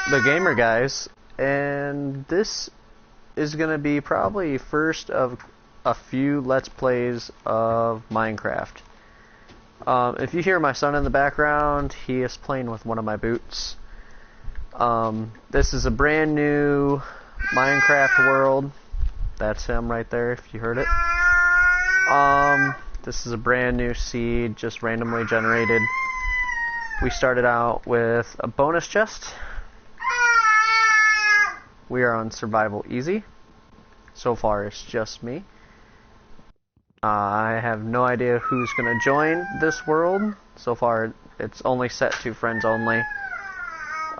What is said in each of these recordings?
the Gamer Guys, and this is gonna be probably first of a few Let's Plays of Minecraft. If you hear my son in the background, he is playing with one of my boots. This is a brand new Minecraft world. That's him right there, if you heard it. This is a brand new seed, just randomly generated. We started out with a bonus chest. We are on survival easy. So far it's just me. I have no idea who's going to join this world. So far it's only set to friends only.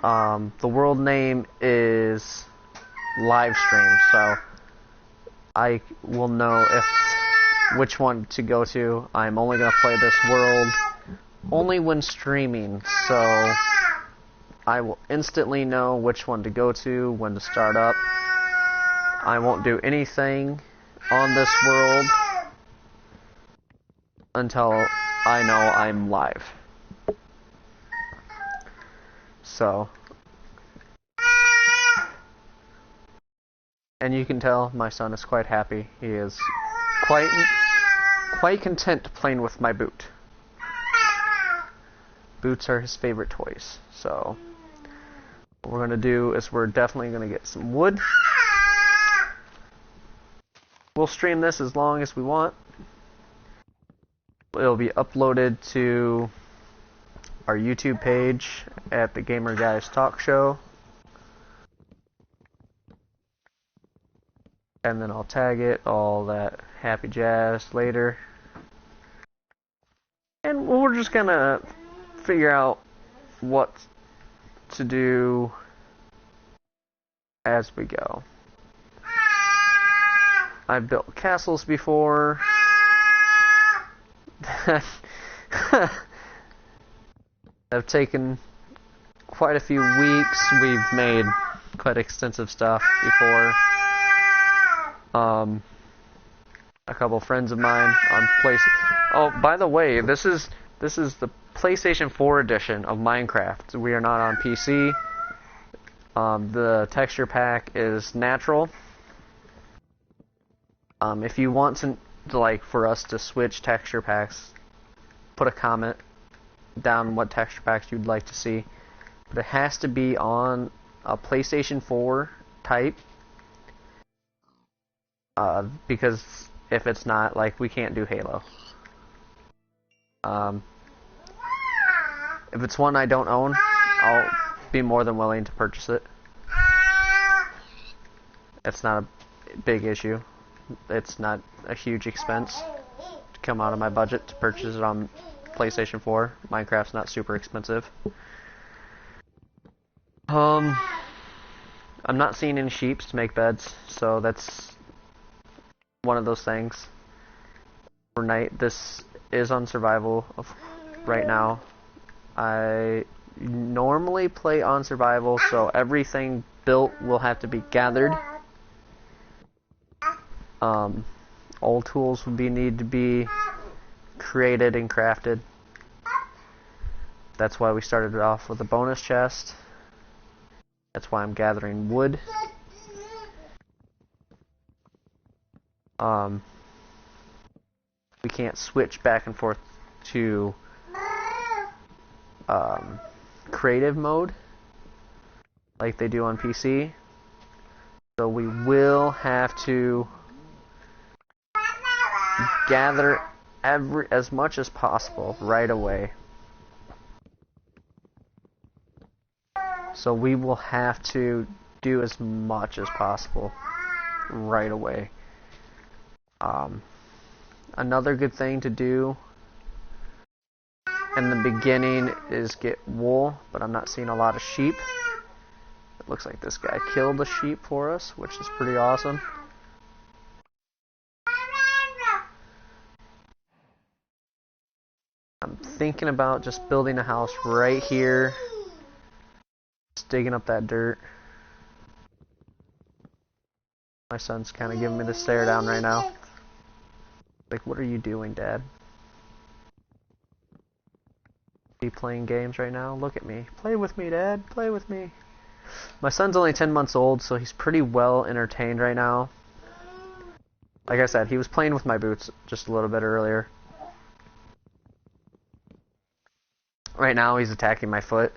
The world name is Livestream, so I will know which one to go to. I'm only going to play this world only when streaming, so I will instantly know which one to go to, when to start up. I won't do anything on this world until I know I'm live. So, and you can tell my son is quite happy. He is quite content playing with my boot. Boots are his favorite toys. So what we're going to do is we're definitely going to get some wood. We'll stream this as long as we want. It'll be uploaded to our YouTube page at the Gamer Guys Talk Show. And then I'll tag it, all that happy jazz later. And we're just gonna figure out what to do as we go. I've built castles before. Have taken quite a few weeks. We've made quite extensive stuff before. A couple friends of mine on Oh, by the way, this is the PlayStation 4 edition of Minecraft. We are not on PC. The texture pack is natural. If you want to for us to switch texture packs, put a comment down what texture packs you'd like to see. But it has to be on a PlayStation 4 type. Because if it's not, we can't do Halo. If it's one I don't own, I'll be more than willing to purchase it. It's not a big issue. It's not a huge expense to come out of my budget to purchase it on PlayStation 4. Minecraft's not super expensive. I'm not seeing any sheep to make beds, so that's one of those things. For night, this is on survival right now. I normally play on survival, so everything built will have to be gathered. All tools will need to be created and crafted. That's why we started off with a bonus chest. That's why I'm gathering wood. We can't switch back and forth to creative mode like they do on PC. So we will have to gather as much as possible right away. So we will have to do as much as possible right away. Another good thing to do in the beginning is get wool, but I'm not seeing a lot of sheep. It looks like this guy killed a sheep for us, which is pretty awesome. I'm thinking about just building a house right here. Just digging up that dirt. My son's kind of giving me the stare down right now. What are you doing, Dad? Are you playing games right now? Look at me. Play with me, Dad. Play with me. My son's only 10 months old, so he's pretty well entertained right now. Like I said, he was playing with my boots just a little bit earlier. Right now, he's attacking my foot.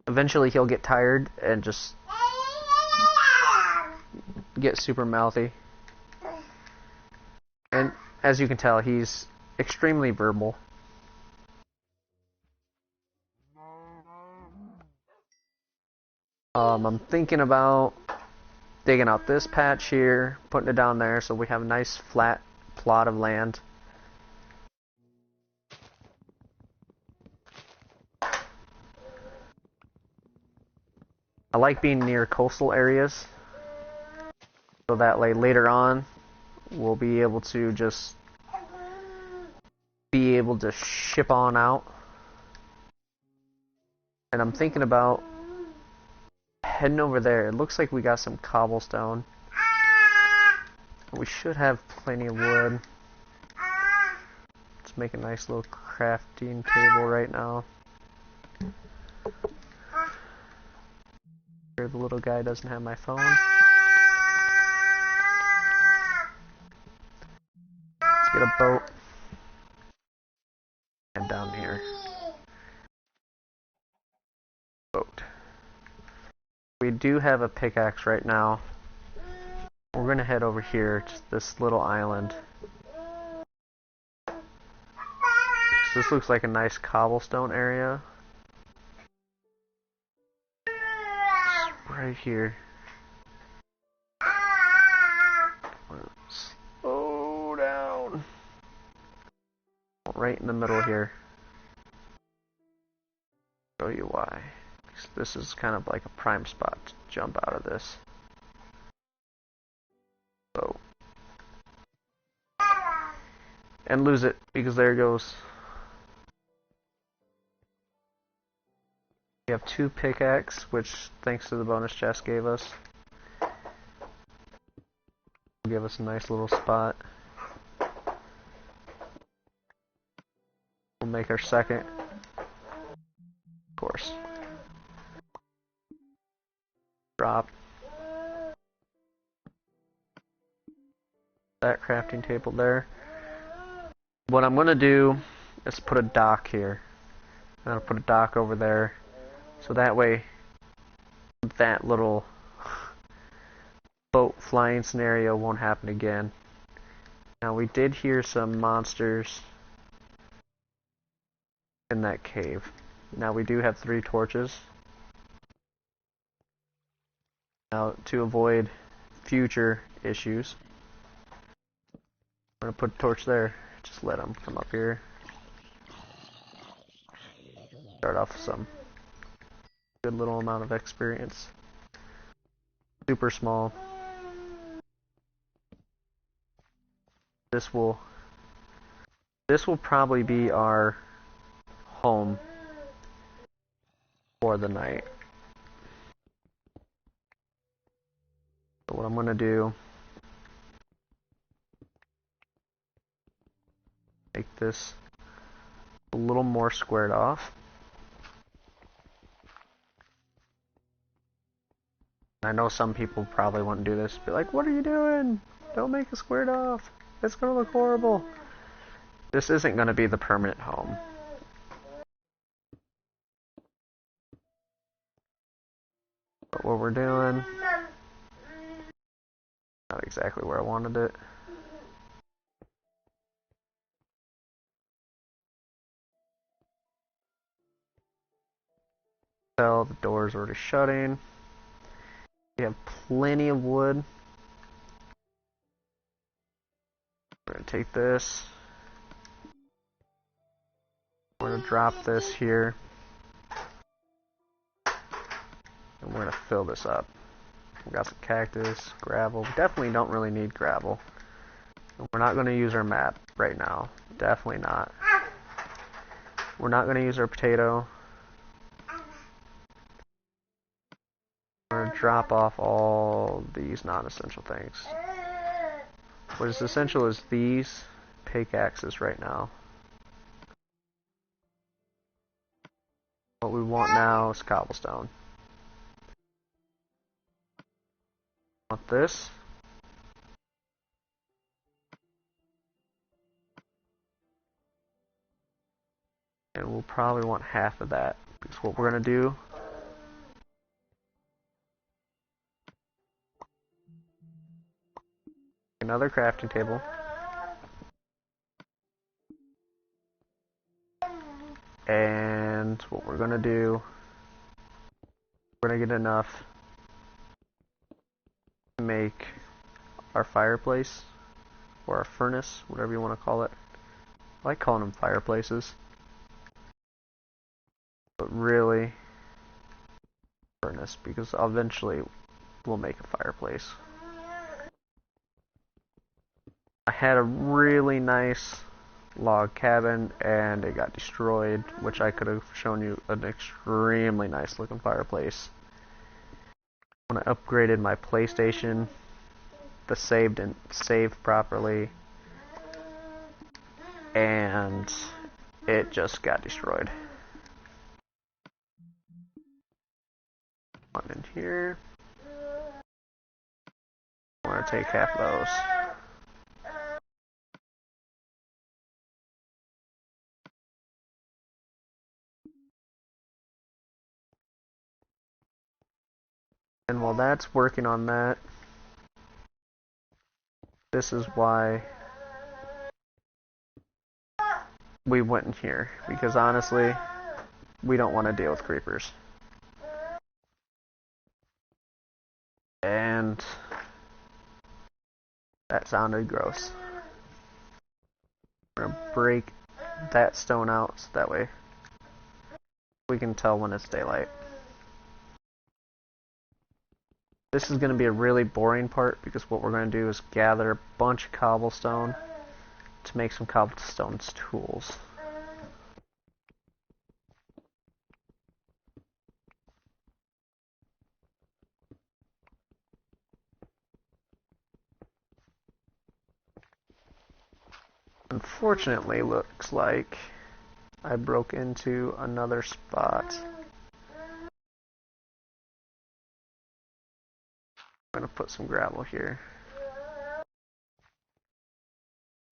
Eventually, he'll get tired and just get super mouthy. And as you can tell, he's extremely verbal. I'm thinking about digging out this patch here, putting it down there so we have a nice flat plot of land. I like being near coastal areas, so that way later on we'll be able to just ship on out. And I'm thinking about heading over there. It looks like we got some cobblestone. We should have plenty of wood. Let's make a nice little crafting table right now. Here, the little guy doesn't have my phone. Let's get a boat. And down here. Boat. We do have a pickaxe right now. We're gonna head over here to this little island. So this looks like a nice cobblestone area. Just right here. Slow down. Right in the middle here. Show you why. This is kind of like a prime spot to jump out of this. So. And lose it, because there it goes. We have 2 pickaxe, which thanks to the bonus chest gave us. Give us a nice little spot. We'll make our second. Of course. Drop. That crafting table there. What I'm going to do is put a dock here. I'm going to put a dock over there. So that way, that little boat flying scenario won't happen again. Now, we did hear some monsters in that cave. Now, we do have 3 torches. Now, to avoid future issues, I'm going to put a torch there. Just let them come up here. Start off with some good little amount of experience. Super small. This will probably be our home for the night. So what I'm going to do, make this a little more squared off. I know some people probably won't do this, be like, what are you doing? Don't make it squared off. It's going to look horrible. This isn't going to be the permanent home. But what we're doing, not exactly where I wanted it. So the door's already shutting. We have plenty of wood. We're going to take this. We're going to drop this here. And we're going to fill this up. We got some cactus, gravel. We definitely don't really need gravel. And we're not going to use our map right now. Definitely not. We're not going to use our potato. We're going to drop off all these non-essential things. What is essential is these pickaxes right now. want now is cobblestone. Want this. And we'll probably want half of that. Because what we're going to do, another crafting table. And what we're going to do, we're going to get enough to make our fireplace, or our furnace, whatever you want to call it. I like calling them fireplaces. But really, furnace, because eventually we'll make a fireplace. I had a really nice log cabin and it got destroyed, which I could have shown you an extremely nice looking fireplace. When I upgraded my PlayStation, the save didn't save properly and it just got destroyed. One in here. I want to take half of those. And while that's working on that, this is why we went in here. Because honestly, we don't want to deal with creepers. And that sounded gross. I'm going to break that stone out so that way we can tell when it's daylight. This is going to be a really boring part because what we're going to do is gather a bunch of cobblestone to make some cobblestone tools. Unfortunately, looks like I broke into another spot. I'm gonna put some gravel here.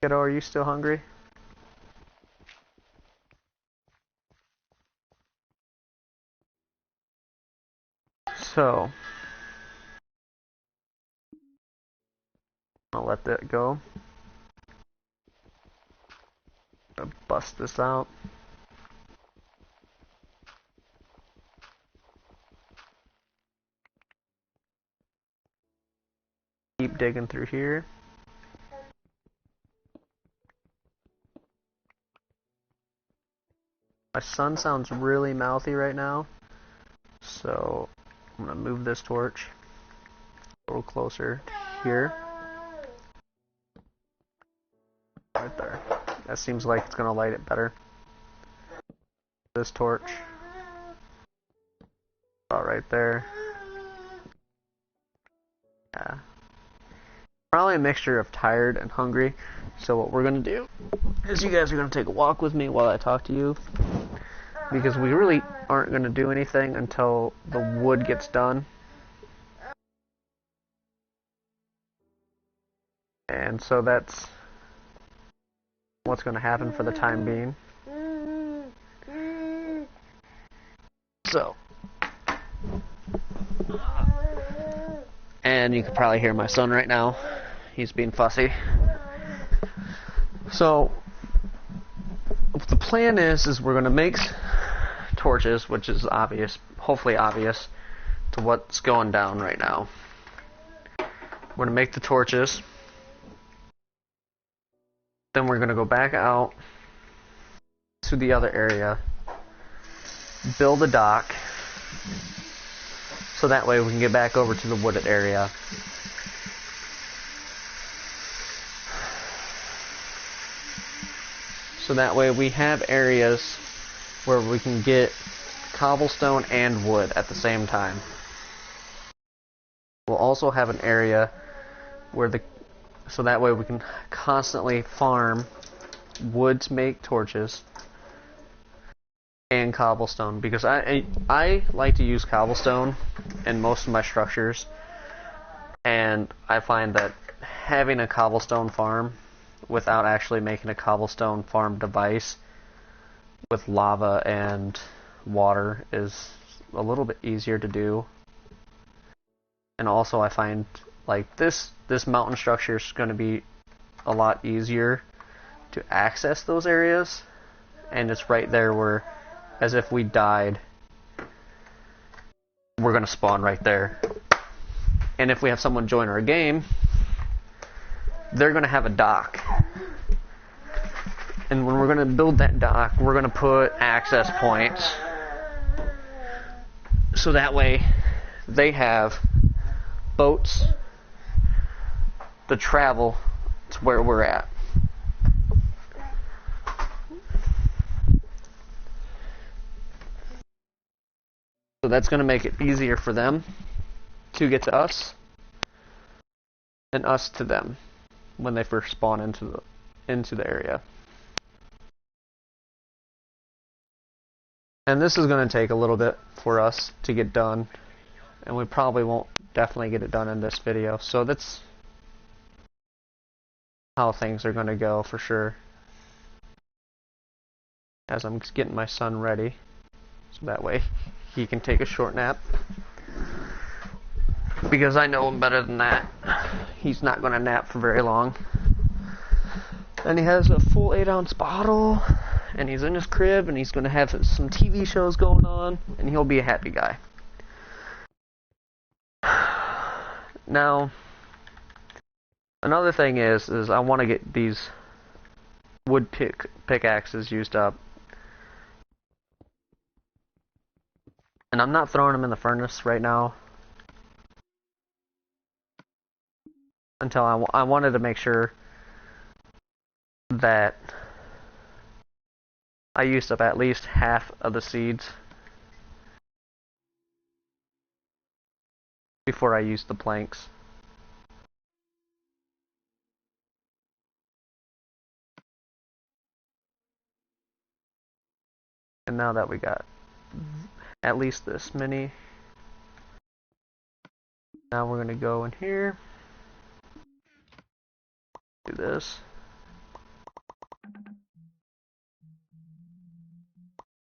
Kiddo, are you still hungry? So, I'll let that go. I'm gonna bust this out. Keep digging through here. My son sounds really mouthy right now, so I'm gonna move this torch a little closer to here. Right there. That seems like it's gonna light it better. This torch. About right there. Yeah. Probably a mixture of tired and hungry. So what we're gonna do is you guys are gonna take a walk with me while I talk to you. Because we really aren't gonna do anything until the wood gets done. And so that's what's gonna happen for the time being. So, and you can probably hear my son right now. He's being fussy. So, what the plan is we're going to make torches, which is obvious, hopefully obvious to what's going down right now. We're going to make the torches. Then we're going to go back out to the other area, build a dock, so that way we can get back over to the wooded area. So that way we have areas where we can get cobblestone and wood at the same time. We'll also have an area where so that way we can constantly farm wood to make torches. and cobblestone, because I like to use cobblestone in most of my structures, and I find that having a cobblestone farm without actually making a cobblestone farm device with lava and water is a little bit easier to do. And also I find like this mountain structure is going to be a lot easier to access those areas, and it's right there where, as if we died, we're going to spawn right there. And if we have someone join our game, they're going to have a dock. And when we're going to build that dock, we're going to put access points, so that way they have boats to travel to where we're at. So that's going to make it easier for them to get to us and us to them when they first spawn into the area. And this is going to take a little bit for us to get done, and we probably won't definitely get it done in this video. So that's how things are going to go for sure, as I'm getting my son ready, so that way he can take a short nap, because I know him better than that. He's not going to nap for very long. And he has a full 8-ounce bottle, and he's in his crib, and he's going to have some TV shows going on, and he'll be a happy guy. Now, another thing is I want to get these wood pickaxes used up. And I'm not throwing them in the furnace right now until I wanted to make sure that I used up at least half of the seeds before I used the planks. And now that we got at least this many, now we're going to go in here, do this.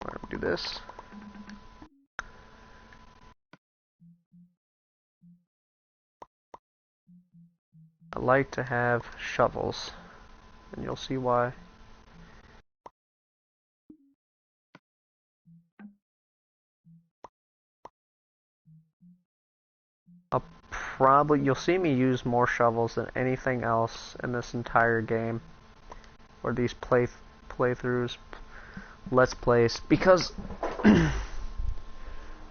We're going to do this. I like to have shovels, and you'll see why. You'll see me use more shovels than anything else in this entire game, or these playthroughs, let's plays, because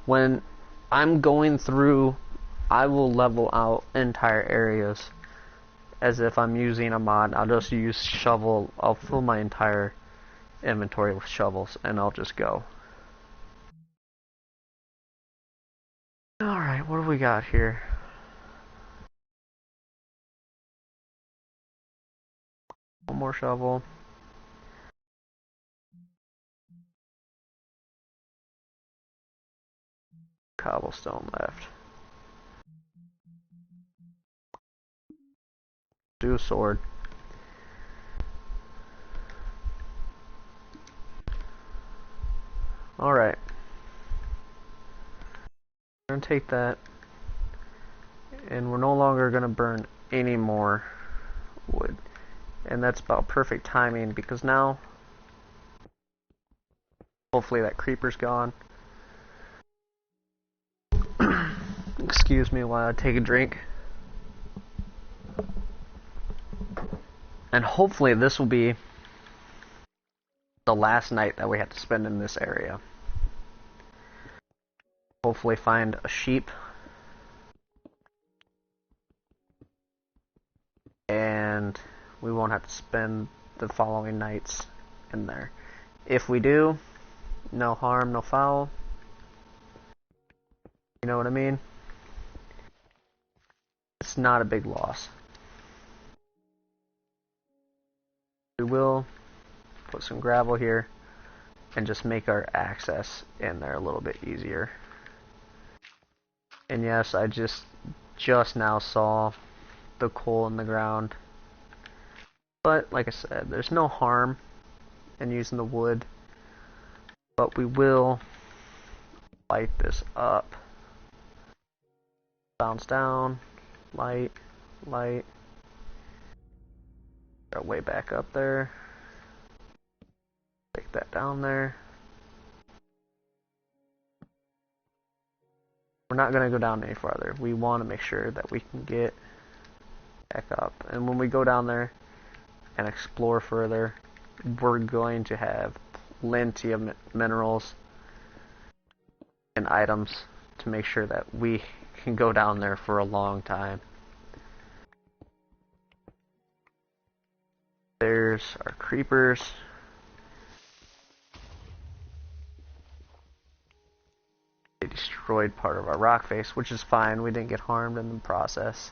when I'm going through, I will level out entire areas as if I'm using a mod. I'll just use shovel, I'll fill my entire inventory with shovels, and I'll just go. Alright, what do we got here? One more shovel. Cobblestone left. Do a sword. Alright. We're gonna take that, and we're no longer gonna burn any more wood. And that's about perfect timing, because now hopefully that creeper's gone. Excuse me while I take a drink. And hopefully this will be the last night that we have to spend in this area. Hopefully find a sheep and we won't have to spend the following nights in there. If we do, no harm, no foul. You know what I mean? It's not a big loss. We will put some gravel here and just make our access in there a little bit easier. And yes, I just now saw the coal in the ground. But like I said, there's no harm in using the wood. But we will light this up. Bounce down, light, light. Our way back up there. Take that down there. We're not going to go down any farther. We want to make sure that we can get back up. And when we go down there and explore further, we're going to have plenty of minerals and items to make sure that we can go down there for a long time. There's our creepers. They destroyed part of our rock face, which is fine. We didn't get harmed in the process.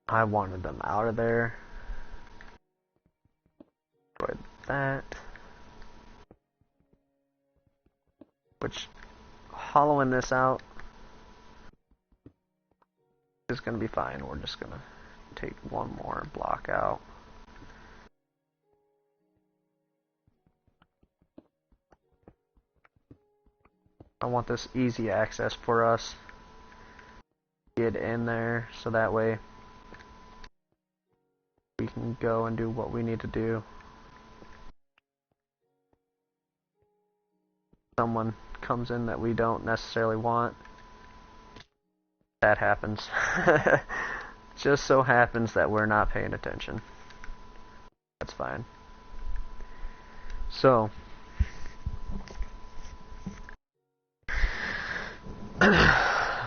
I wanted them out of there. Destroyed that. Which, hollowing this out is going to be fine. We're just going to take one more block out. I want this easy access for us. Get in there so that way we can go and do what we need to do. Someone comes in that we don't necessarily want. That happens. Just so happens that we're not paying attention. That's fine. So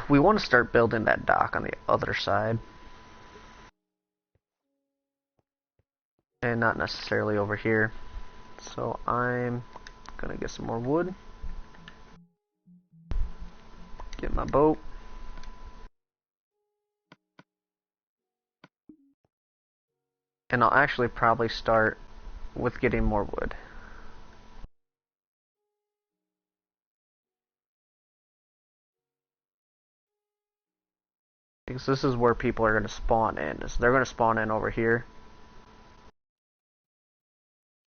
we want to start building that dock on the other side. And not necessarily over here. So I'm gonna get some more wood. Get my boat. And I'll actually probably start with getting more wood. Because this is where people are going to spawn in. So they're going to spawn in over here.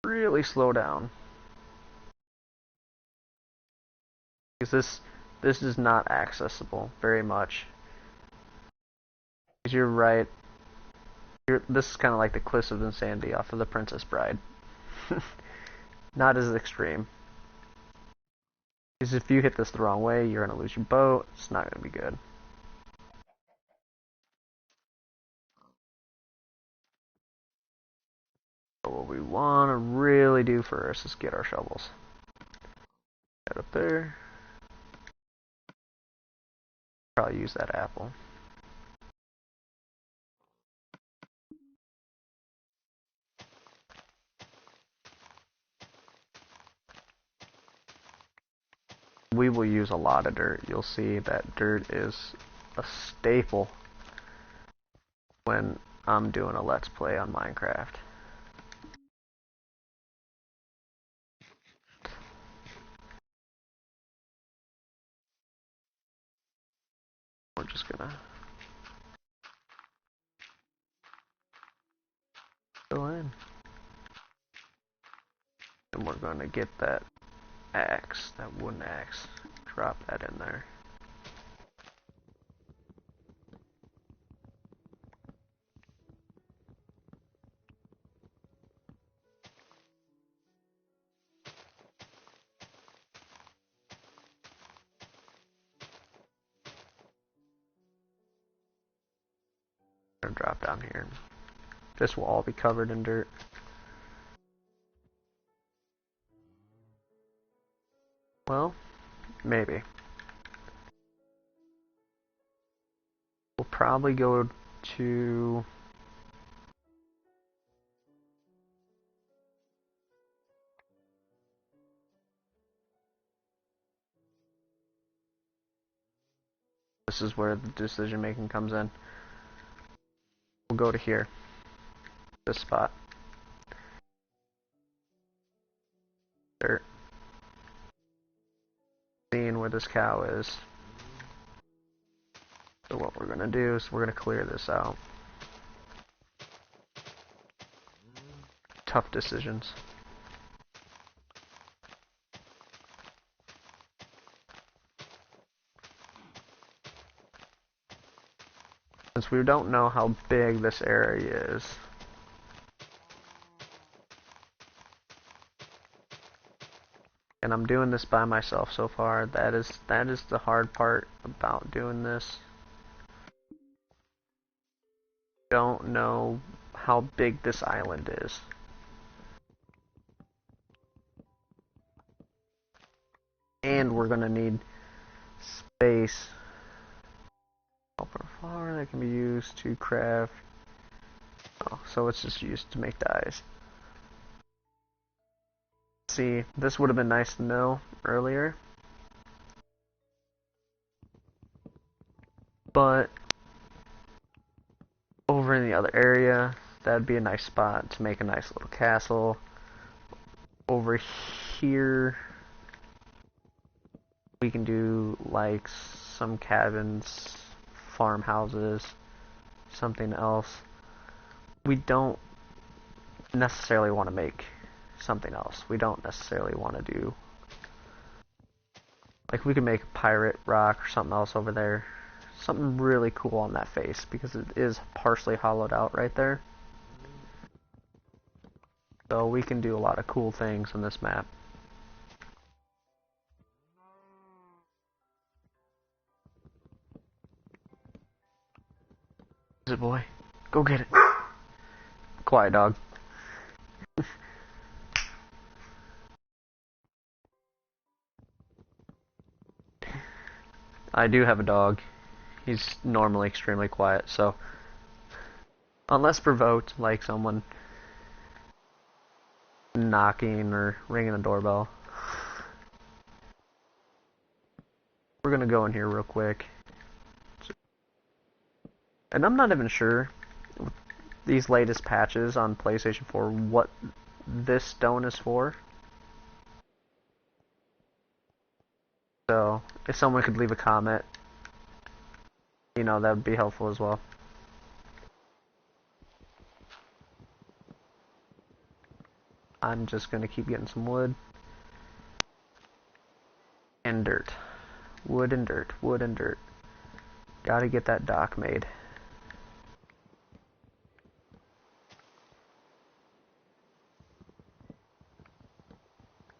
Really slow down. Because this is not accessible very much. Because you're right. This is kind of like the Cliffs of Insanity off of The Princess Bride. Not as extreme. Because if you hit this the wrong way, you're going to lose your boat. It's not going to be good. But what we want to really do first is get our shovels. That up there. Probably use that apple. We will use a lot of dirt. You'll see that dirt is a staple when I'm doing a Let's Play on Minecraft. We're just gonna fill in. And we're gonna get that axe, that wooden axe. Drop that in there. Gonna drop down here. This will all be covered in dirt. Well, maybe. We'll probably go to... This is where the decision making comes in. We'll go to here. This spot. Dirt. Seeing where this cow is. So what we're gonna do is we're gonna clear this out. Tough decisions. Since we don't know how big this area is. And I'm doing this by myself so far. That is the hard part about doing this. Don't know how big this island is. And we're gonna need space. Open flour that can be used to craft. Oh, so it's just used to make dyes. See, this would have been nice to know earlier. But over in the other area, that'd be a nice spot to make a nice little castle. Over here, we can do like some cabins, farmhouses, something else. We don't necessarily want to make something else. We don't necessarily want to do, like, we could make a pirate rock or something else over there. Something really cool on that face, because it is partially hollowed out right there. So we can do a lot of cool things on this map. Is it, boy? Go get it. Quiet, dog. I do have a dog. He's normally extremely quiet, so unless provoked, like someone knocking or ringing the doorbell. We're gonna go in here real quick. And I'm not even sure with these latest patches on PlayStation 4 what this stone is for. So if someone could leave a comment, you know, that would be helpful as well. I'm just gonna keep getting some wood and dirt. Wood and dirt, wood and dirt. Gotta get that dock made.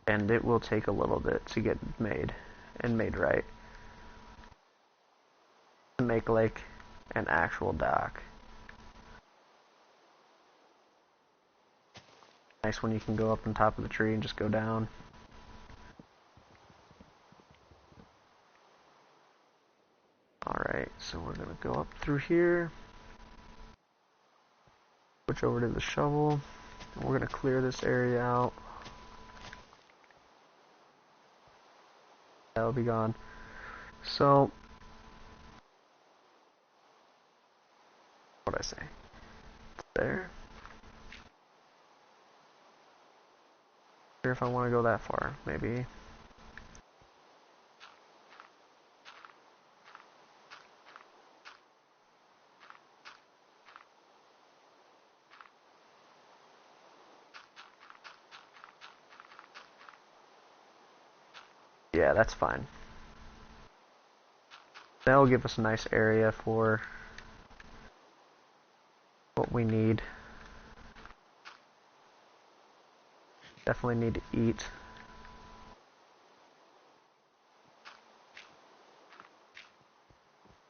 And it will take a little bit to get made and made right. To make like an actual dock. Nice when you can go up on top of the tree and just go down. Alright, so we're gonna go up through here. Switch over to the shovel. And we're gonna clear this area out. That'll be gone. So, what'd I say? It's there. Sure if I want to go that far, maybe. Yeah, that's fine. That'll give us a nice area for what we need. Definitely need to eat.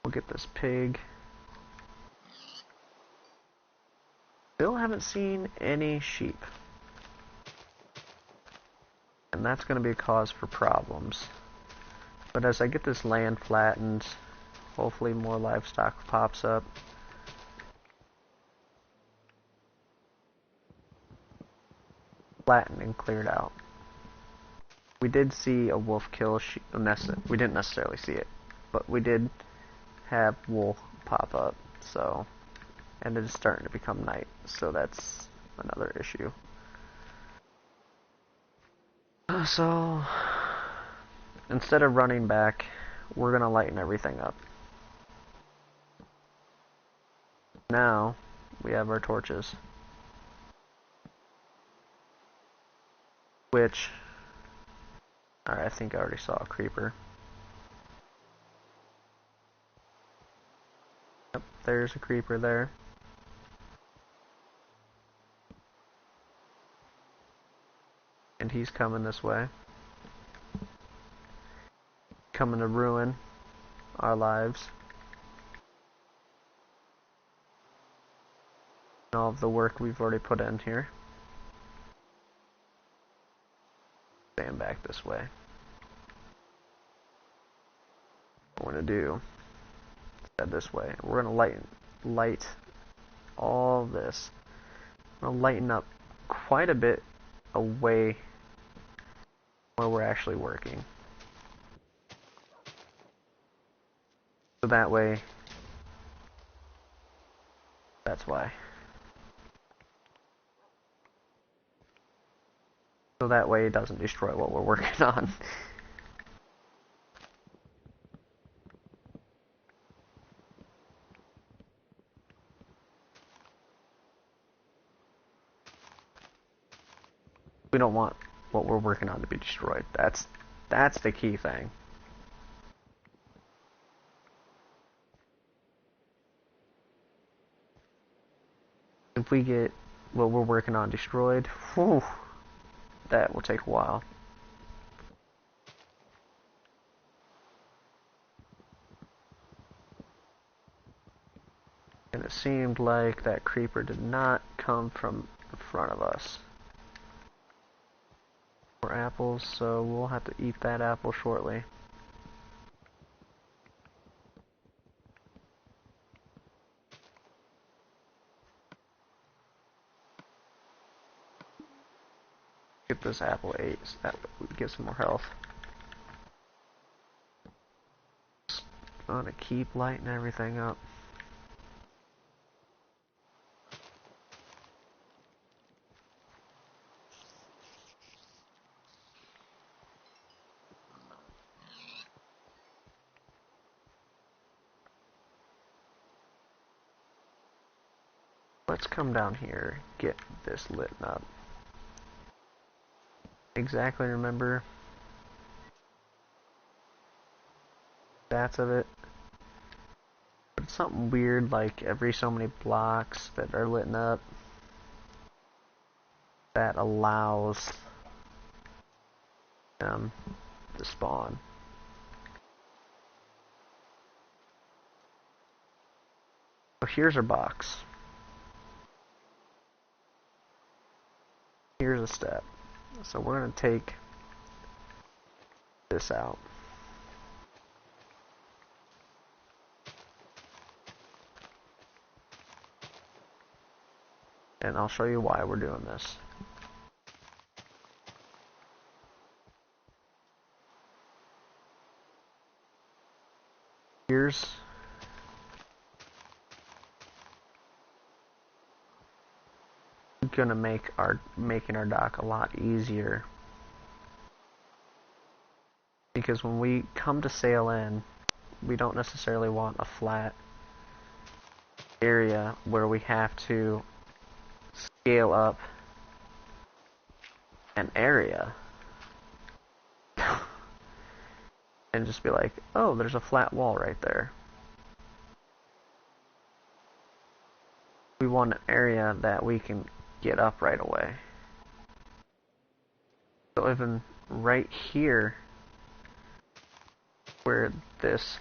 We'll get this pig. Still haven't seen any sheep. And that's going to be a cause for problems. But as I get this land flattened, hopefully more livestock pops up. Flattened and cleared out. We did see a wolf kill sheep. We didn't necessarily see it, but we did have wool pop up. So, and it is starting to become night, so that's another issue. So, instead of running back, we're gonna lighten everything up. Now, we have our torches. Which, alright, I think I already saw a creeper. Yep, there's a creeper there. And he's coming this way. Coming to ruin our lives. And all of the work we've already put in here. Stand back this way. What we're gonna do, head this way. We're gonna light all this. I'm gonna lighten up quite a bit away where we're actually working. So that way, that's why. So that way it doesn't destroy what we're working on. We don't want what we're working on to be destroyed. That's the key thing. If we get what we're working on destroyed, whew, that will take a while. And it seemed like that creeper did not come from in front of us. More apples, so we'll have to eat that apple shortly. Get this apple 8, so that would give some more health. Just gonna keep lighting everything up. Let's come down here, get this lit up. Exactly remember stats of it. But it's something weird like every so many blocks that are lit up that allows them to spawn. So here's our box. Here's a step. So we're going to take this out. And I'll show you why we're doing this. Here's gonna make making our dock a lot easier, because when we come to sail in, we don't necessarily want a flat area where we have to scale up an area and just be like, oh, there's a flat wall right there. We want an area that we can get up right away. So even right here, where this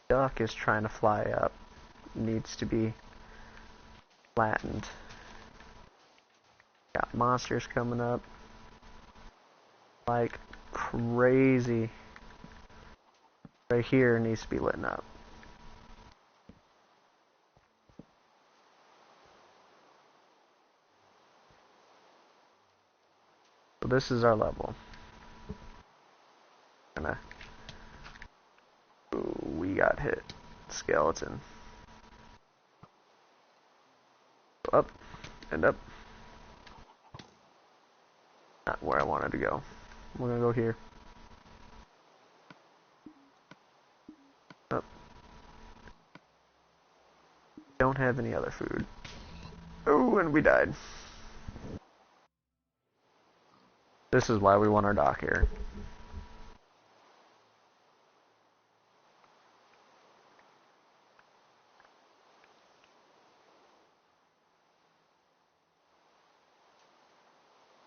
duck is trying to fly up, needs to be flattened. Got monsters coming up like crazy. Right here needs to be lit up. So this is our level. Ooh, we got hit. Skeleton. Up and up. Not where I wanted to go. We're gonna go here. Oh. Don't have any other food. Oh, and we died. This is why we want our dock here.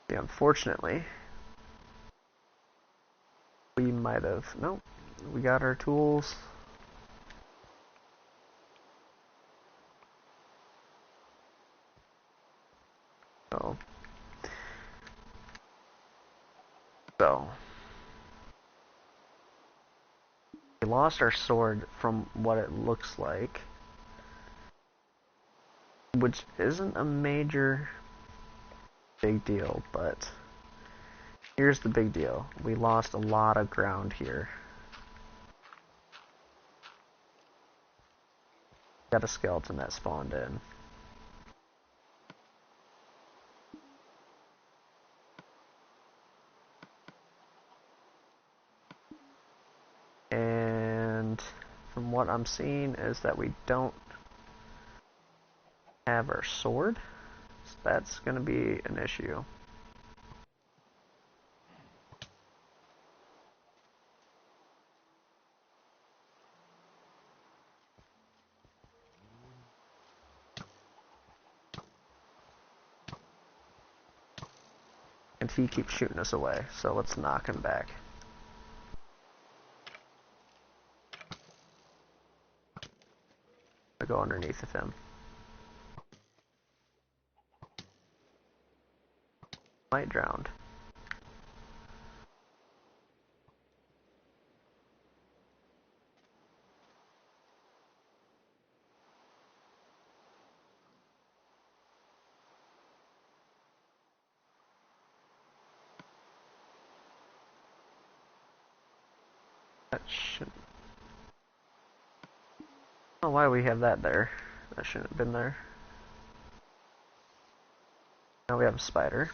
Yeah, unfortunately, we might have... Nope. We got our tools. So... We lost our sword from what it looks like. Which isn't a major big deal, but... Here's the big deal. We lost a lot of ground here. Got a skeleton that spawned in. And from what I'm seeing is that we don't have our sword. So that's going to be an issue. And he keeps shooting us away, so let's knock him back. I go underneath of him. Might drowned. That shouldn't... I don't know why we have that there. That shouldn't have been there. Now we have a spider.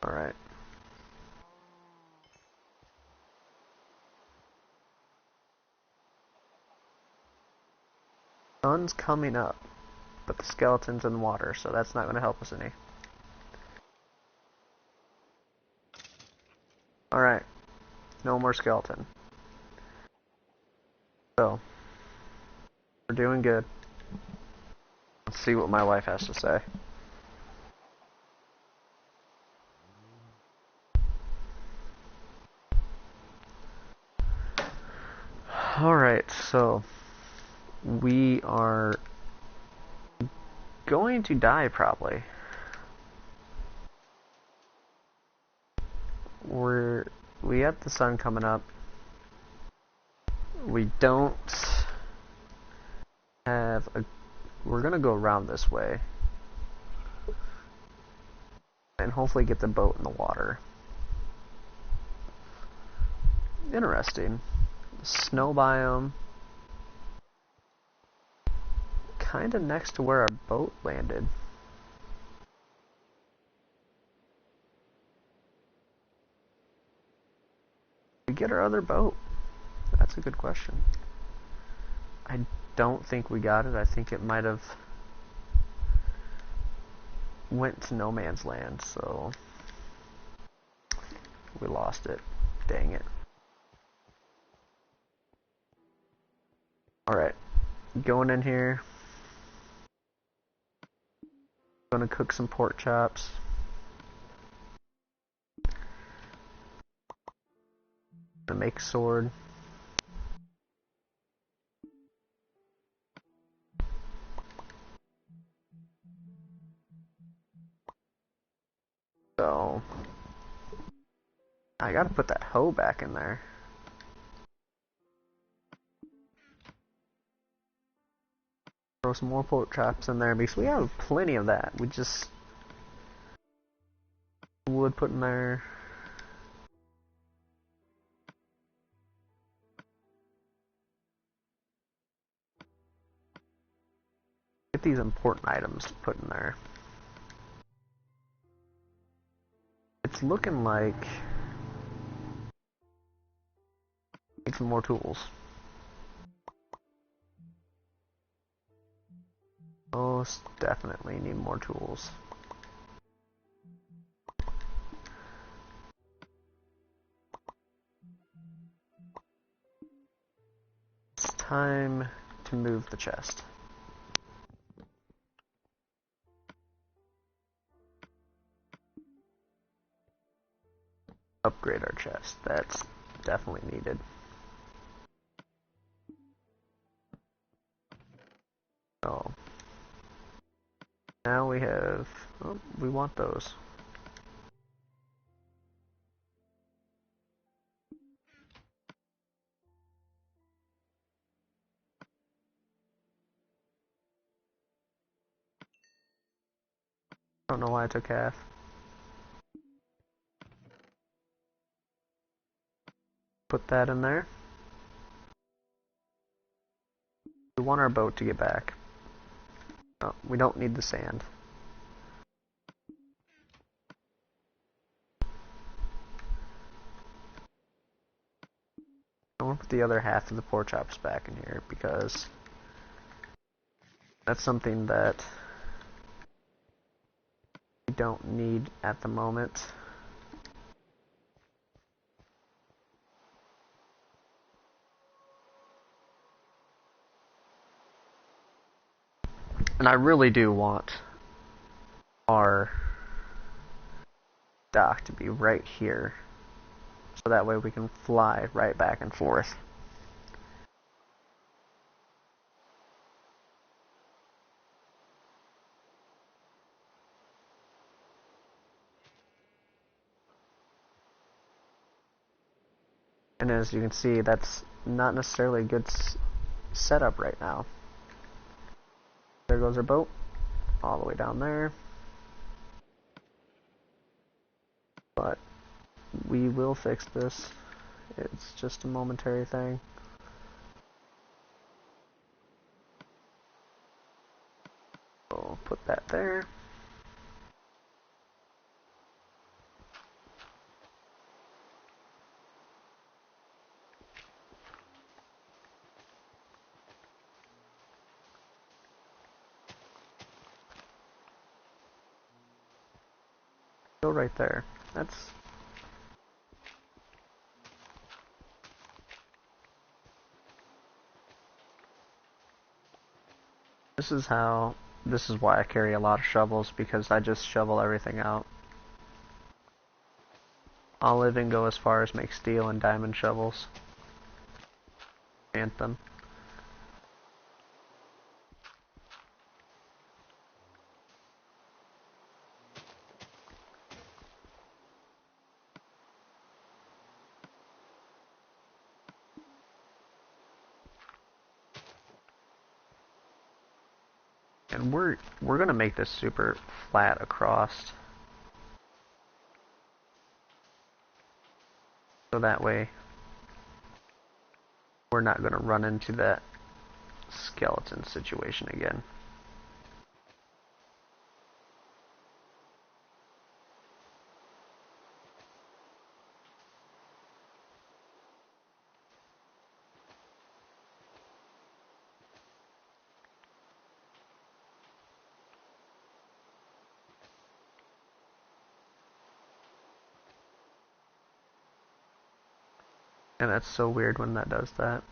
Alright. Sun's coming up, but the skeleton's in the water, so that's not going to help us any. Alright. No more skeleton. So, we're doing good. Let's see what my wife has to say. Alright, so we are going to die probably. We have the sun coming up. We don't have a... We're gonna go around this way. And hopefully get the boat in the water. Interesting. Snow biome. Kinda next to where our boat landed. We get our other boat? That's a good question. I don't think we got it. I think it might have went to no man's land, so we lost it. Dang it. Alright. Going in here. Gonna cook some pork chops. Gonna make a sword. So I gotta put that hoe back in there. Throw some more pork chops in there because we have plenty of that. We just wood put in there. these important items to put in there. It's looking like need some more tools. Most definitely need more tools. It's time to move the chest. Upgrade our chest. That's definitely needed. Oh. Now we have... Oh, we want those. I don't know why I took half. Put that in there. We want our boat to get back. Oh, we don't need the sand. I want to put the other half of the pork chops back in here because that's something that we don't need at the moment. And I really do want our dock to be right here, so that way we can fly right back and forth. And as you can see, that's not necessarily a good setup right now. There goes our boat, all the way down there. But we will fix this. It's just a momentary thing. We'll put that there. Go right there. That's... This is why I carry a lot of shovels, because I just shovel everything out. I'll even go as far as make steel and diamond shovels. Anthem. And we're gonna make this super flat across. So that way we're not gonna run into that skeleton situation again. And that's so weird when that does that.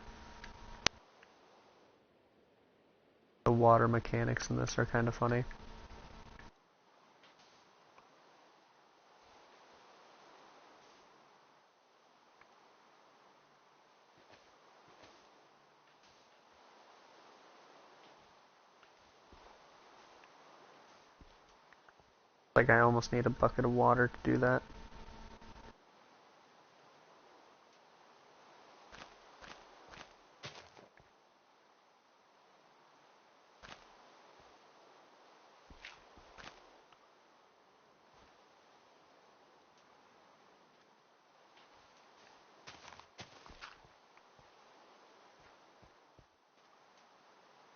The water mechanics in this are kind of funny. Like I almost need a bucket of water to do that.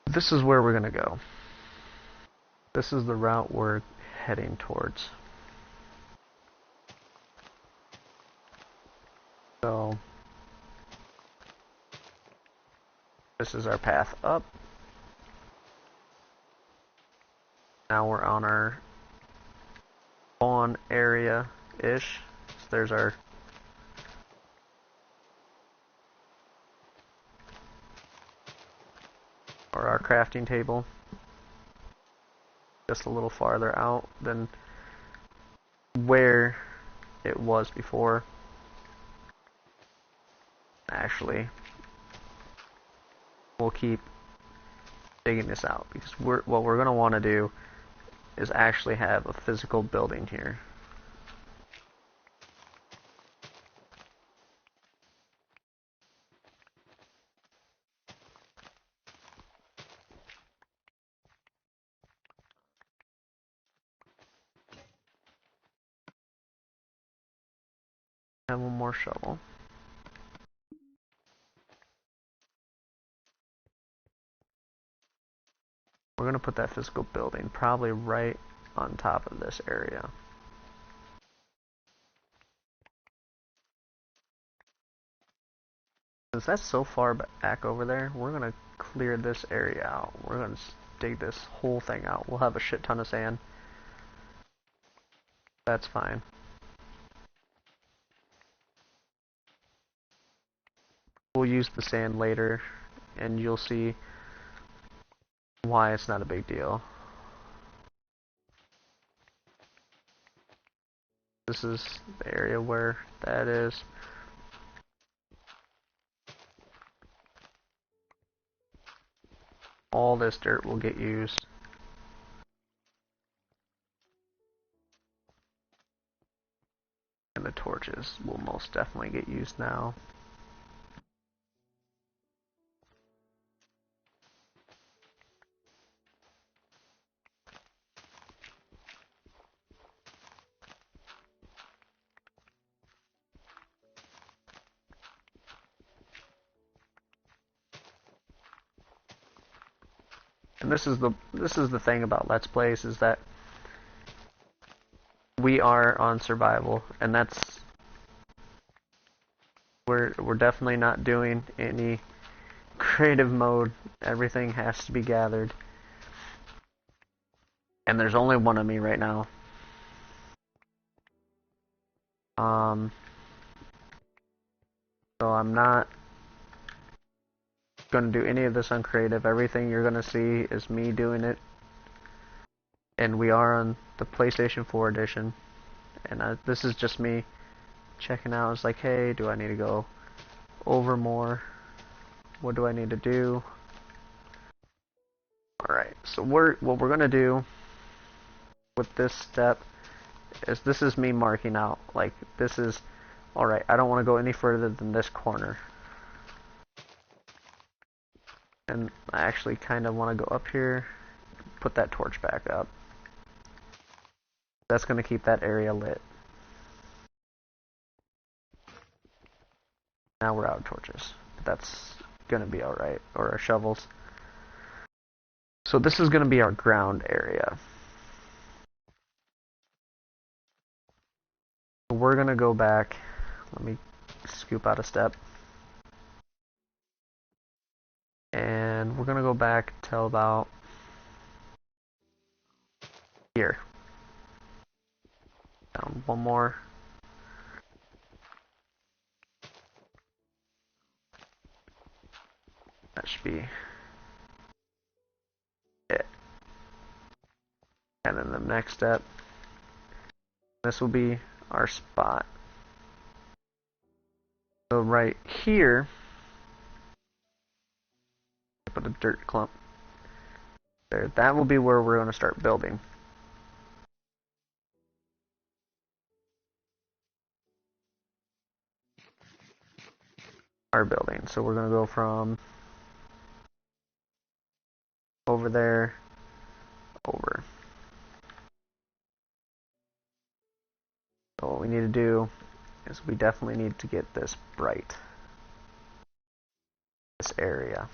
This is where we're gonna go. This is the route we're heading towards. So this is our path up. Now we're on our spawn area-ish. So there's our crafting table. Just a little farther out than where it was before. Actually, we'll keep digging this out because what we're going to want to do is actually have a physical building here. Have one more shovel. We're going to put that physical building probably right on top of this area. Since that's so far back over there, we're going to clear this area out. We're going to dig this whole thing out. We'll have a shit ton of sand. That's fine. We'll use the sand later, and you'll see why it's not a big deal. This is the area where that is. All this dirt will get used. And the torches will most definitely get used now. And this is the thing about Let's Plays, is that we are on survival, and that's we're definitely not doing any creative mode. Everything has to be gathered. And there's only one of me right now. So I'm not going to do any of this on creative. Everything you're going to see is me doing it. And we are on the PlayStation 4 edition. And this is just me checking out. It's like, hey, do I need to go over more? What do I need to do? Alright, so what we're going to do with this step is, this is me marking out. Like, this is, alright, I don't want to go any further than this corner. And I actually kind of want to go up here, put that torch back up. That's going to keep that area lit. Now we're out of torches. That's going to be alright. Or our shovels. So this is going to be our ground area. We're going to go back. Let me scoop out a step. And we're going to go back till about here. Down one more. That should be it. And then the next step, this will be our spot. So right here, put a dirt clump there. That will be where we're going to start building. Our building. So we're going to go from over there, over. So what we need to do is we definitely need to get this bright. This area.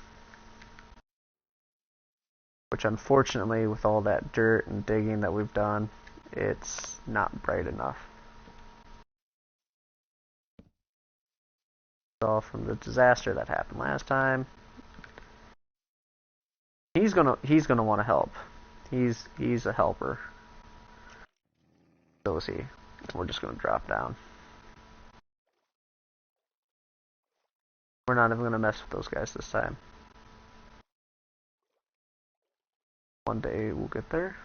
which unfortunately with all that dirt and digging that we've done, it's not bright enough. All from the disaster that happened last time. He's gonna want to help. He's a helper. So is he. And we're just gonna drop down. We're not even gonna mess with those guys this time. One day we'll get there.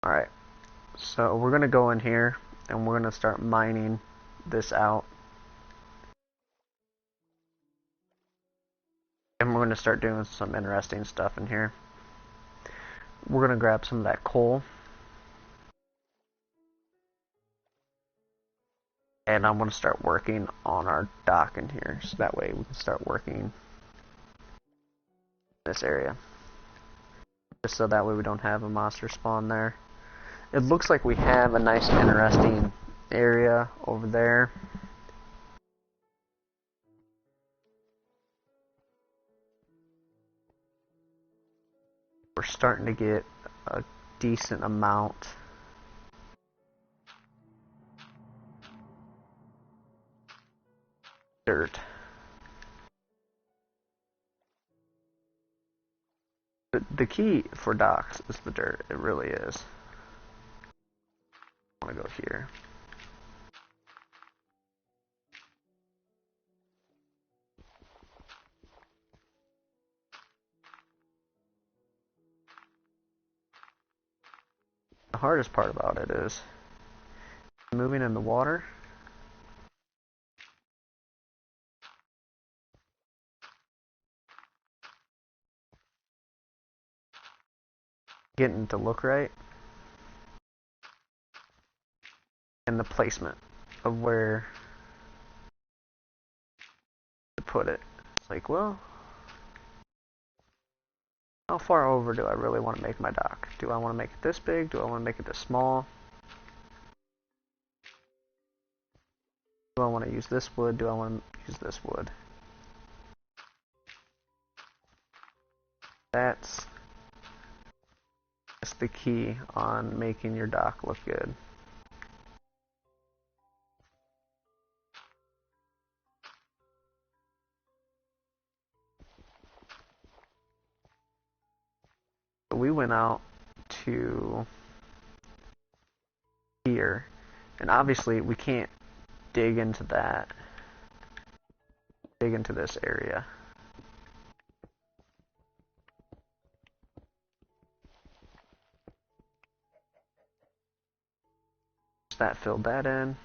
Alright, so we're going to go in here and we're going to start mining this out. And we're going to start doing some interesting stuff in here. We're going to grab some of that coal. And I'm going to start working on our dock in here, so that way we can start working this area. Just so that way we don't have a monster spawn there. It looks like we have a nice interesting area over there. We're starting to get a decent amount. Dirt. The key for docks is the dirt. It really is. I want to go here. The hardest part about it is moving in the water. Getting to look right. And the placement of where to put it. It's like, well, how far over do I really want to make my dock? Do I want to make it this big? Do I want to make it this small? Do I want to use this wood? Do I want to use this wood? That's the key on making your dock look good. So we went out to here, and obviously we can't dig into that. Dig into this area. That filled that in.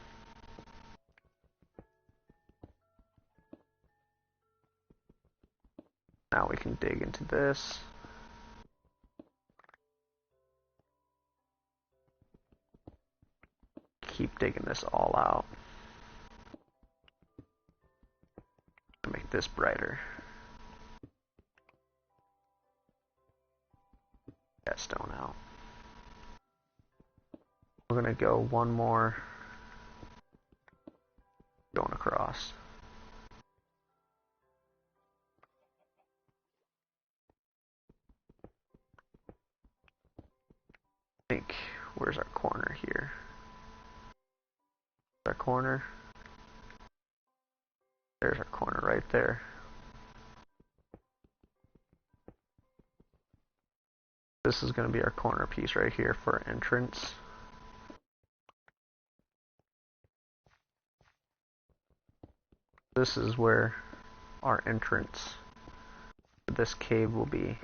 Now we can dig into this. Keep digging this all out. Make this brighter. That stone out. We're gonna go one more going across. I think, where's our corner here? Our corner. There's our corner right there. This is going to be our corner piece right here for our entrance. This is where our entrance to this cave will be.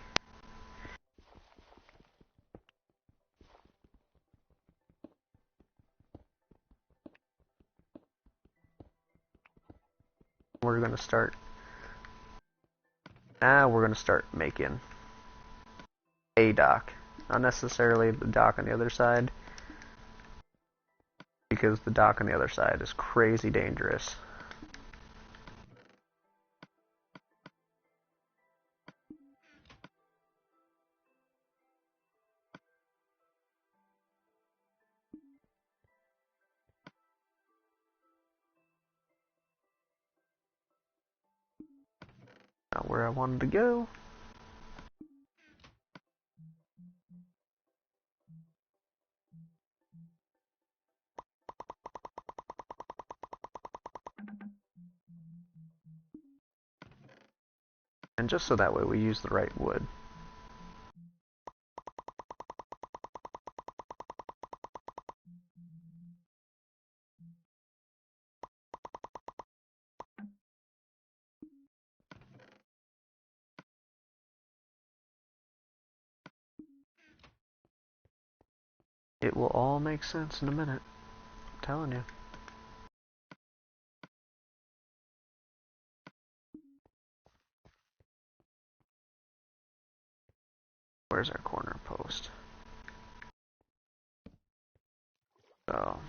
We're going to start. Now we're going to start making a dock, not necessarily the dock on the other side, because the dock on the other side is crazy dangerous. Not where I wanted to go. And just so that way we use the right wood. It will all make sense in a minute. I'm telling you. Where's our corner post? So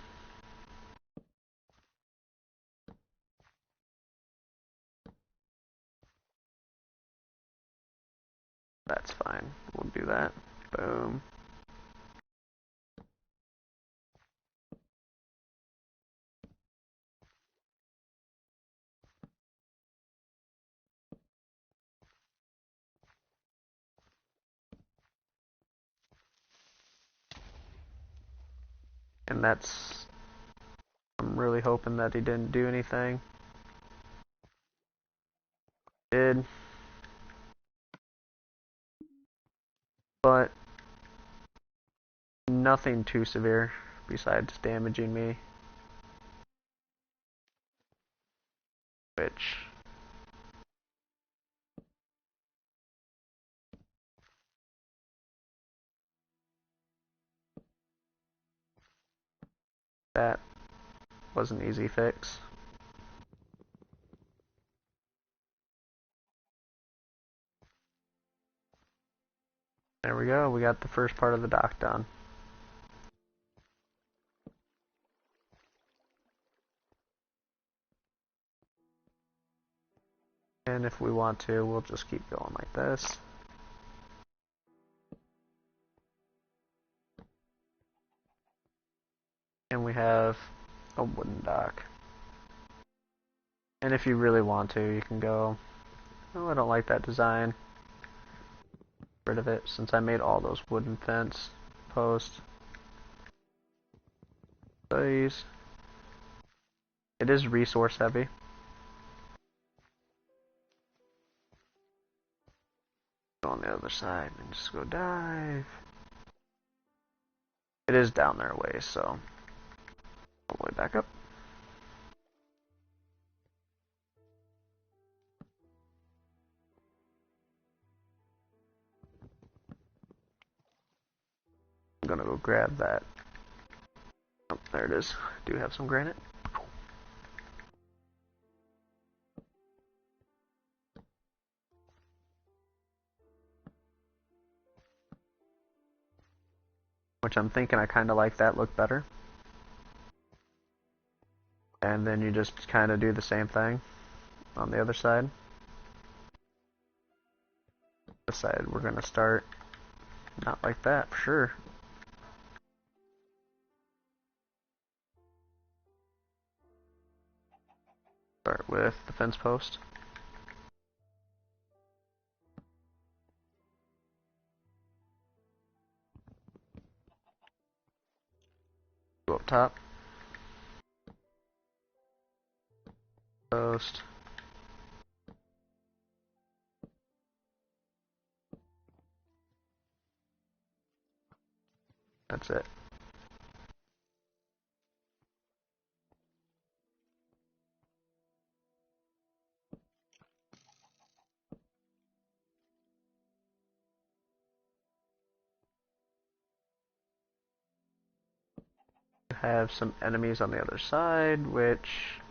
that's fine. We'll do that. Boom. And that's... I'm really hoping that he didn't do anything. Did. But nothing too severe besides damaging me. Which... that was an easy fix. There we go, we got the first part of the dock done. And if we want to, we'll just keep going like this. And we have a wooden dock. And if you really want to, you can go, oh, I don't like that design. Get rid of it, since I made all those wooden fence posts. These. It is resource heavy. Go on the other side and just go dive. It is down there a ways, so all the way back up. I'm gonna go grab that. Oh, there it is. Do have some granite. Which I'm thinking I kind of like that look better. And then you just kind of do the same thing on the other side. This side we're gonna start not like that for sure. Start with the fence post. Go up top. Post. That's it. Have some enemies on the other side, which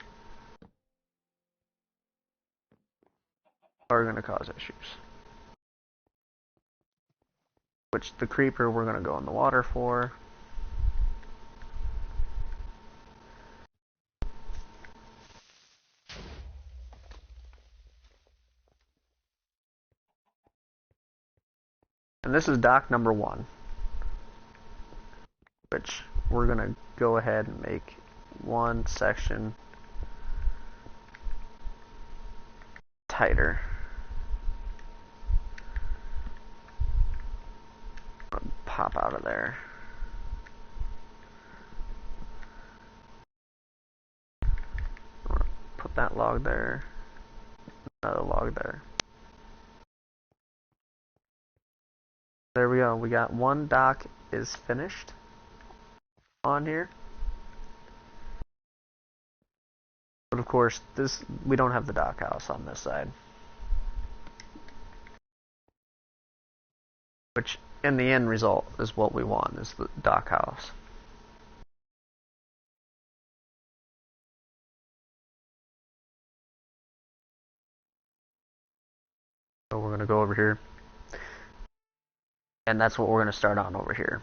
are going to cause issues. Which the creeper we're going to go in the water for. And this is dock number 1. Which we're going to go ahead and make one section tighter. pop out of there. Put that log there. Another log there. There we go. We got one dock is finished on here. But of course, we don't have the dock house on this side. Which, in the end result, is what we want, is the dock house. So we're going to go over here. And that's what we're going to start on over here.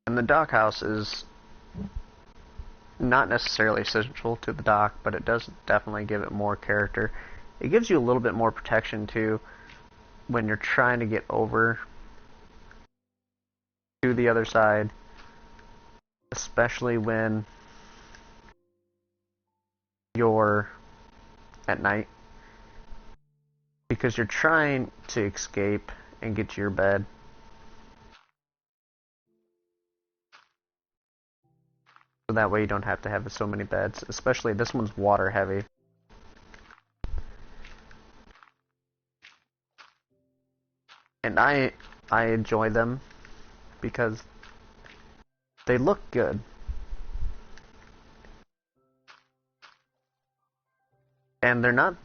And the dock house is not necessarily essential to the dock, but it does definitely give it more character. It gives you a little bit more protection too when you're trying to get over to the other side, especially when you're at night, because you're trying to escape and get to your bed. So that way you don't have to have so many beds, especially this one's water heavy. And I enjoy them because they look good. And they're not,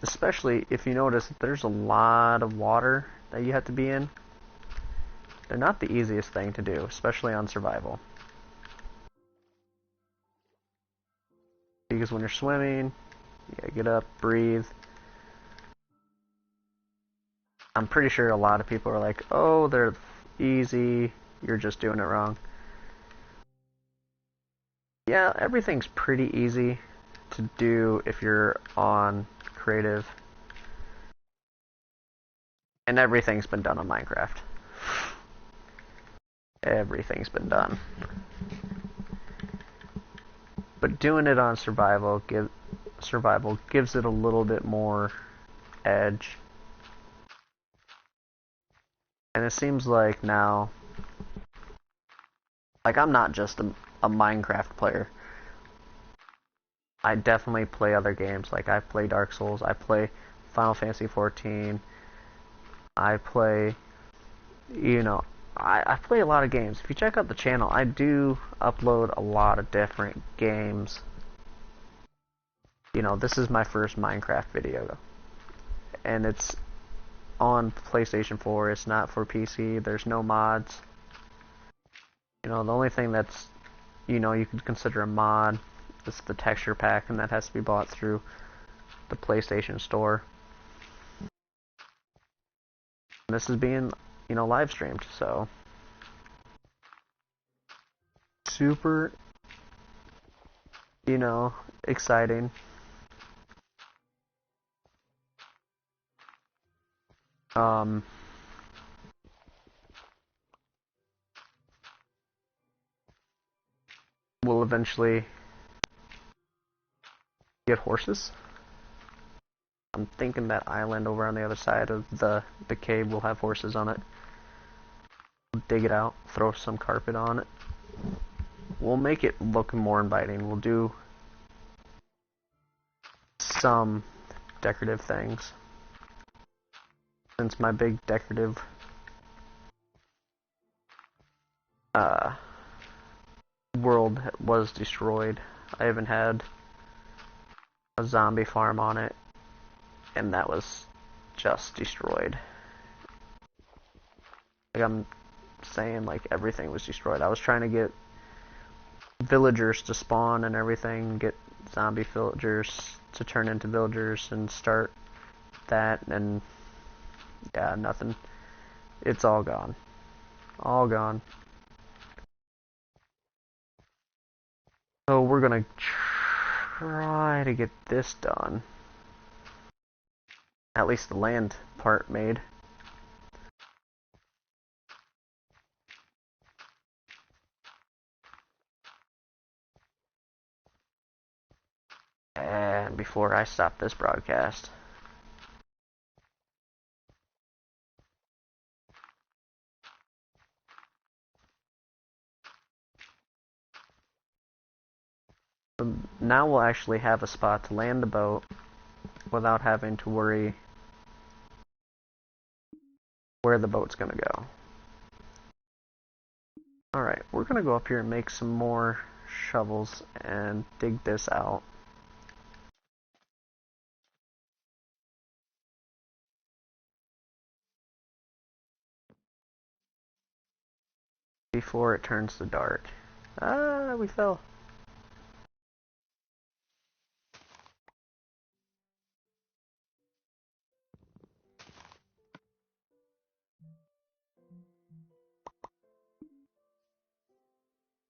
especially if you notice there's a lot of water that you have to be in. They're not the easiest thing to do, especially on survival. Because when you're swimming, you gotta get up, breathe. I'm pretty sure a lot of people are like, oh, they're easy, you're just doing it wrong. Yeah, everything's pretty easy to do if you're on creative. And everything's been done on Minecraft. Everything's been done. But doing it on survival gives it a little bit more edge. And it seems like now, like I'm not just a Minecraft player. I definitely play other games. Like I play Dark Souls, I play Final Fantasy 14, I play, I play a lot of games. If you check out the channel, I do upload a lot of different games. This is my first Minecraft video. And it's on PlayStation 4, it's not for PC, there's no mods. The only thing that's, you could consider a mod is the texture pack, and that has to be bought through the PlayStation Store. And this is being, live streamed, so super, exciting. We'll eventually get horses. I'm thinking that island over on the other side of the cave will have horses on it. Dig it out, throw some carpet on it. We'll make it look more inviting. We'll do some decorative things. Since my big decorative world was destroyed, I even had a zombie farm on it, and that was just destroyed. Like I'm saying like everything was destroyed. I was trying to get villagers to spawn and everything, get zombie villagers to turn into villagers and start that, and yeah, nothing. It's all gone. All gone. So we're gonna try to get this done. At least the land part made. And before I stop this broadcast. So now we'll actually have a spot to land the boat without having to worry where the boat's gonna go. Alright, we're gonna go up here and make some more shovels and dig this out. Before it turns to dark. Ah, we fell.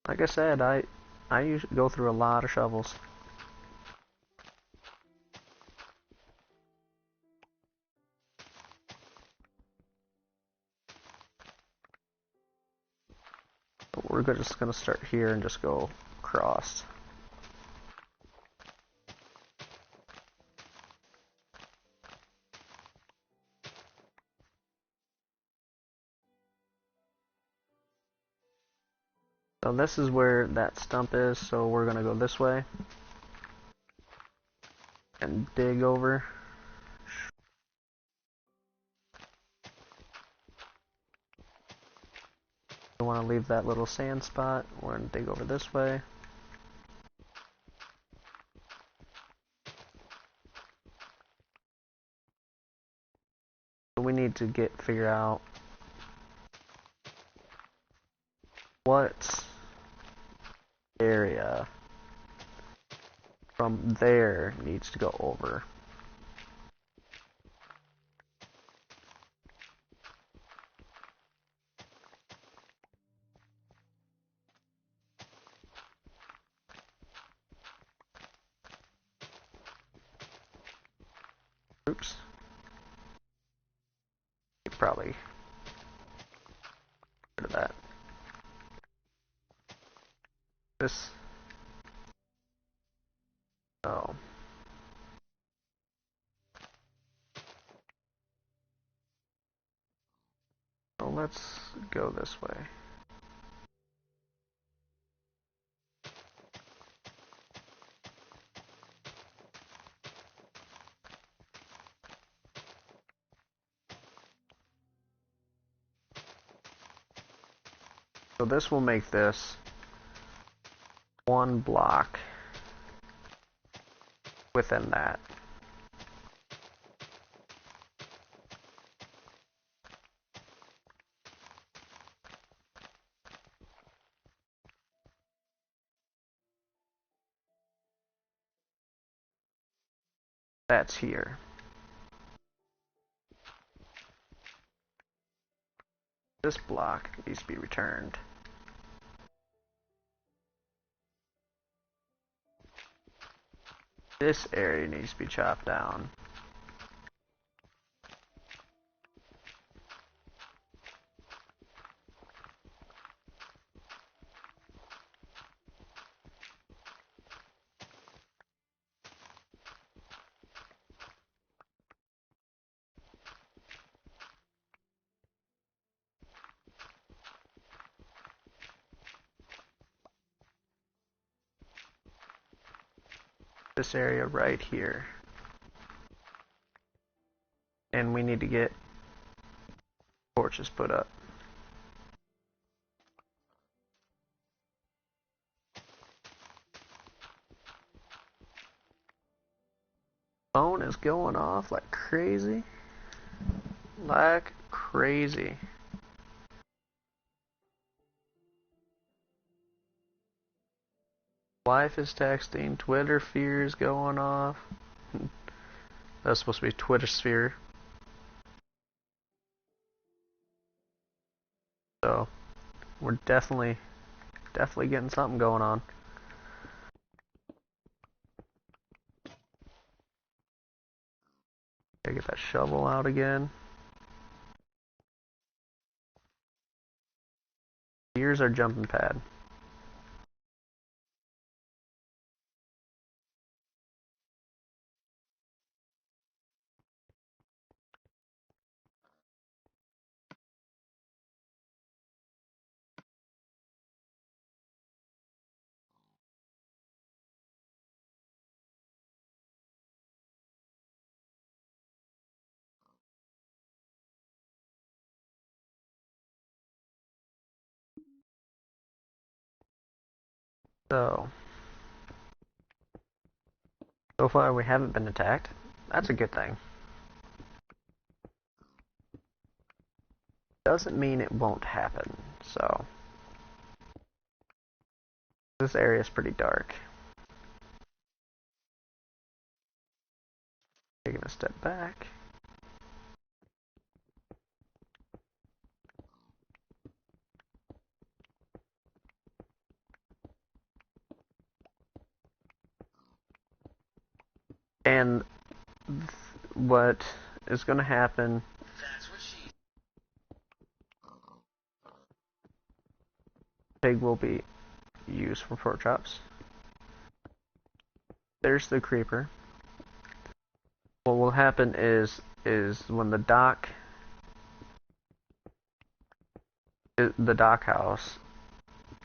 Like I said, I usually go through a lot of shovels. But we're just gonna start here and just go across. So this is where that stump is, so we're gonna go this way and dig over. We want to leave that little sand spot. We're gonna dig over this way. So we need to figure out what area from there needs to go over. Oops. Probably rid of that. This. Oh. So let's go this way. So this will make this one block within that. That's here. This block needs to be returned. This area needs to be chopped down. This area right here. And we need to get torches put up. Phone is going off like crazy. Like crazy. Wife is texting. Twitter fear is going off. That's supposed to be Twitter sphere. So we're definitely getting something going on. Gotta get that shovel out again. Here's our jumping pad. So far we haven't been attacked. That's a good thing. Doesn't mean it won't happen, so. This area is pretty dark. Taking a step back. And what is going to happen? Pig will be used for pork chops. There's the creeper. What will happen is when the dock house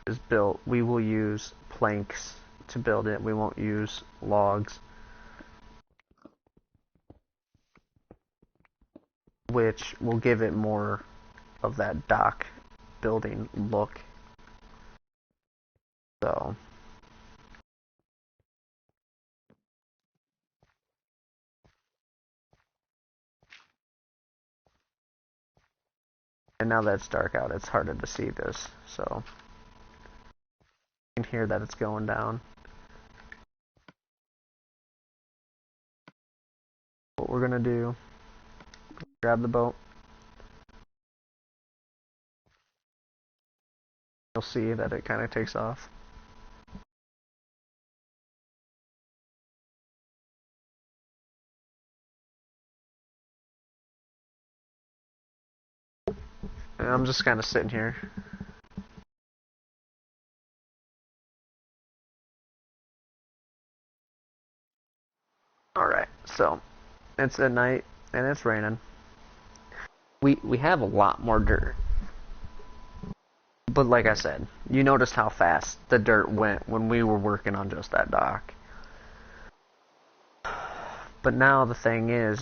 is built, we will use planks to build it. We won't use logs, which will give it more of that dock building look. So and now that it's dark out, it's harder to see this, so you can hear that it's going down. What we're gonna do, grab the boat. You'll see that it kind of takes off. And I'm just kind of sitting here. Alright, so it's at night and it's raining. We have a lot more dirt. But like I said, you noticed how fast the dirt went when we were working on just that dock. But now the thing is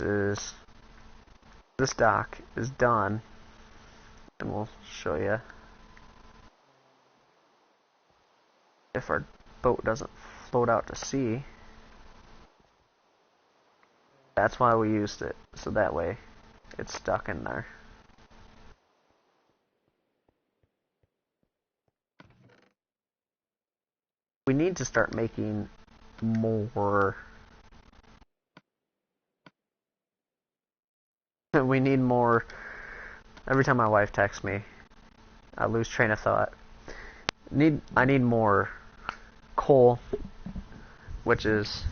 this dock is done, and we'll show you if our boat doesn't float out to sea. That's why we used it, so that way it's stuck in there. We need to start making more. We need more. Every time my wife texts me, I lose train of thought. I need more coal, which is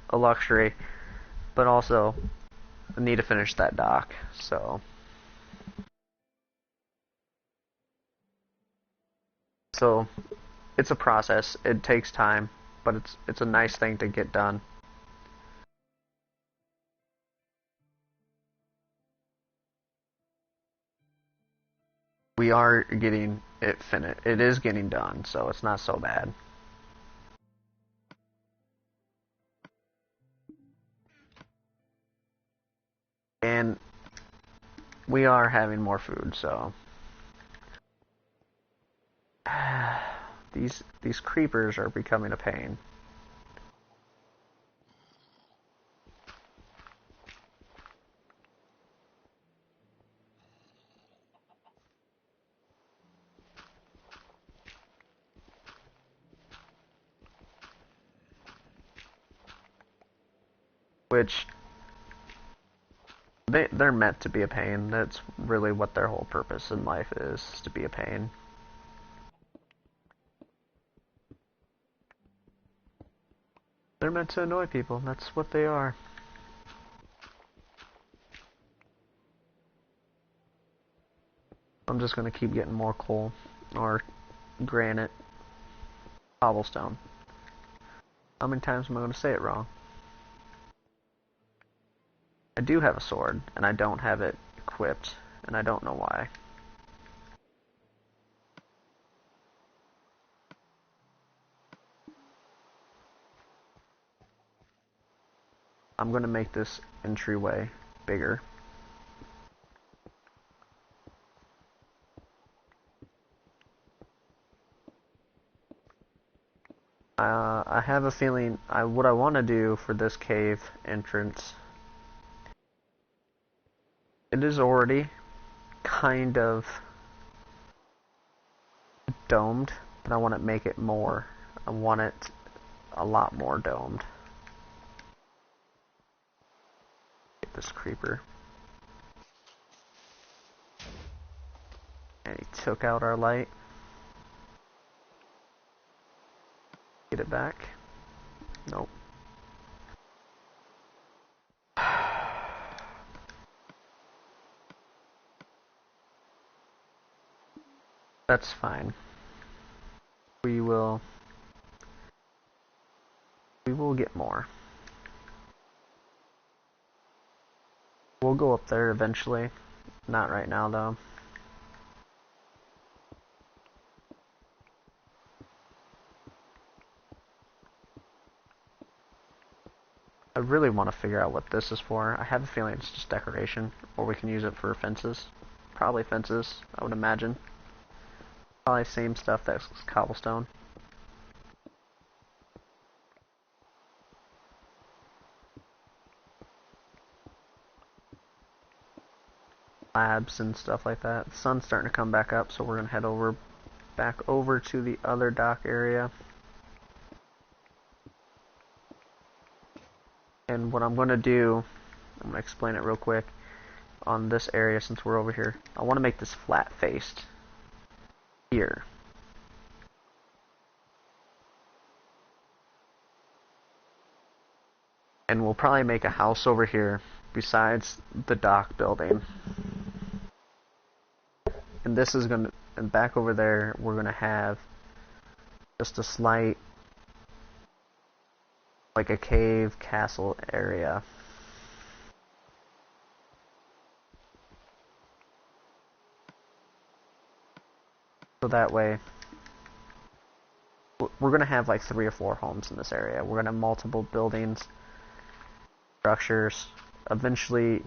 a luxury, but also I need to finish that dock. So it's a process. It takes time, but it's a nice thing to get done. We are getting it finished. It is getting done, so it's not so bad. And we are having more food, so these creepers are becoming a pain. which they're meant to be a pain. That's really what their whole purpose in life is to be a pain. They're meant to annoy people. That's what they are. I'm just gonna keep getting more coal or granite, cobblestone. How many times am I gonna say it wrong? I do have a sword, and I don't have it equipped, and I don't know why. I'm gonna make this entryway bigger. I have a feeling what I want to do for this cave entrance, it is already kind of domed, but I want to make it more. I want it a lot more domed. Get this creeper. And he took out our light. Get it back. Nope. That's fine. We will get more. We'll go up there eventually. Not right now though. I really want to figure out what this is for. I have a feeling it's just decoration, or we can use it for fences. Probably fences, I would imagine. Probably same stuff that's cobblestone. Labs and stuff like that. The sun's starting to come back up, so we're gonna head back over to the other dock area. And what I'm gonna do, I'm gonna explain it real quick on this area since we're over here. I want to make this flat faced here. And we'll probably make a house over here besides the dock building. And this is gonna, and back over there, we're gonna have just a slight, like a cave castle area. So that way, we're gonna have like 3 or 4 homes in this area. We're gonna have multiple buildings, structures. Eventually,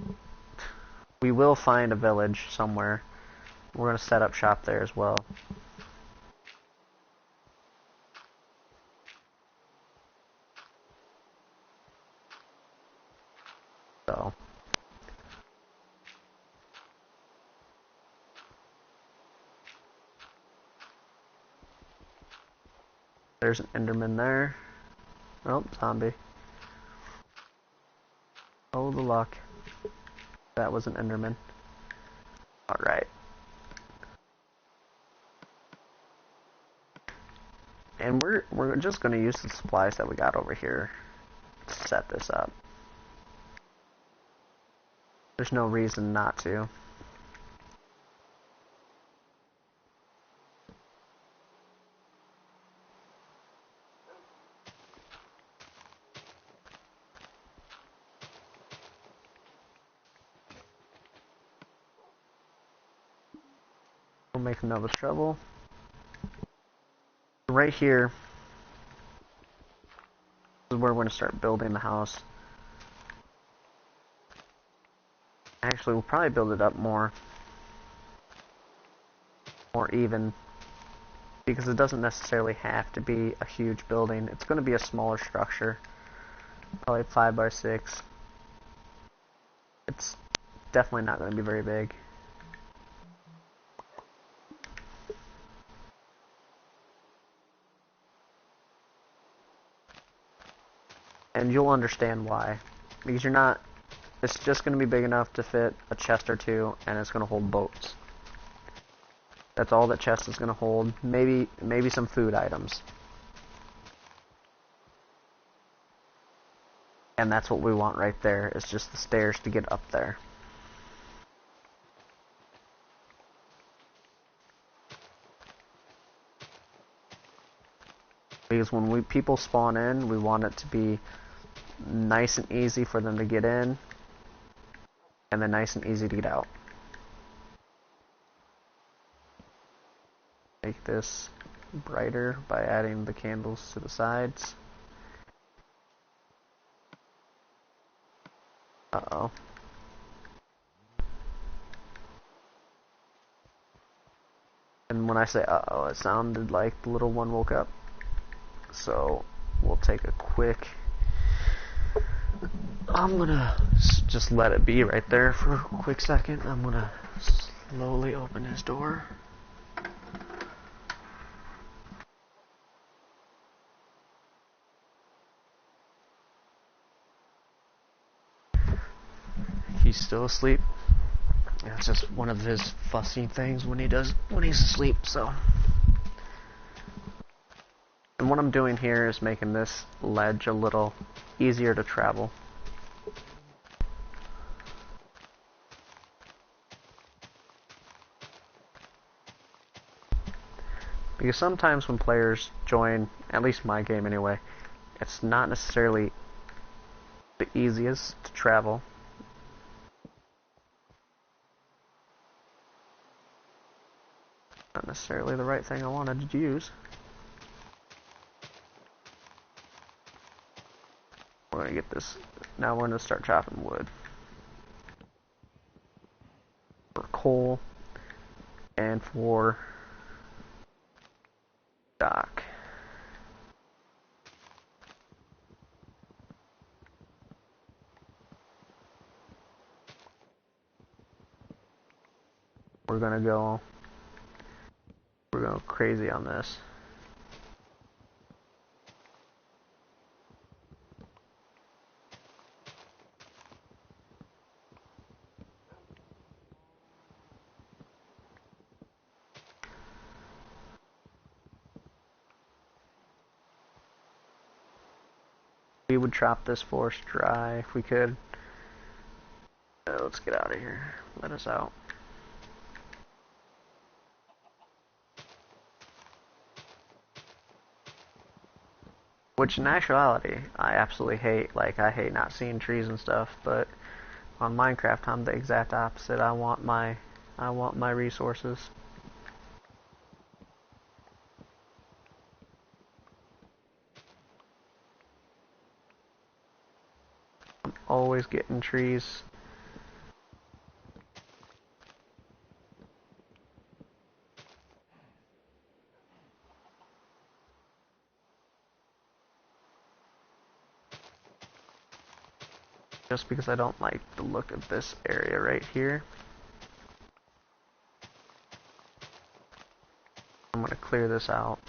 we will find a village somewhere. We're gonna set up shop there as well. So. There's an Enderman there. Oh, zombie. Oh, the luck. That was an Enderman. Alright. And we're just gonna use the supplies that we got over here to set this up. There's no reason not to. We'll make another shovel. Right here is where we're going to start building the house. Actually, we'll probably build it up more even, because it doesn't necessarily have to be a huge building. It's going to be a smaller structure, probably 5 by 6. It's definitely not going to be very big. And you'll understand why Because you're not, it's just going to be big enough to fit a chest or two, and it's going to hold boats. That's all that chest is going to hold. Maybe some food items. And that's what we want right there. It's just the stairs to get up there. Because when people spawn in, we want it to be nice and easy for them to get in, and then nice and easy to get out. Make this brighter by adding the candles to the sides. Uh-oh. And when I say uh-oh, it sounded like the little one woke up. So we'll take a quick, I'm gonna just let it be right there for a quick second. I'm gonna slowly open his door. He's still asleep. It's just one of his fussy things when he's asleep, so. And what I'm doing here is making this ledge a little easier to travel. Because sometimes when players join, at least my game anyway, it's not necessarily the easiest to travel. Not necessarily the right thing I wanted to use. We're gonna get this. Now we're gonna start chopping wood for coal and for dock. We're gonna go crazy on this. We would chop this forest dry if we could. Let's get out of here. Let us out. Which in actuality, I absolutely hate. Like, I hate not seeing trees and stuff, but on Minecraft I'm the exact opposite. I want my resources. I'm always getting trees. Just because I don't like the look of this area right here. I'm gonna clear this out.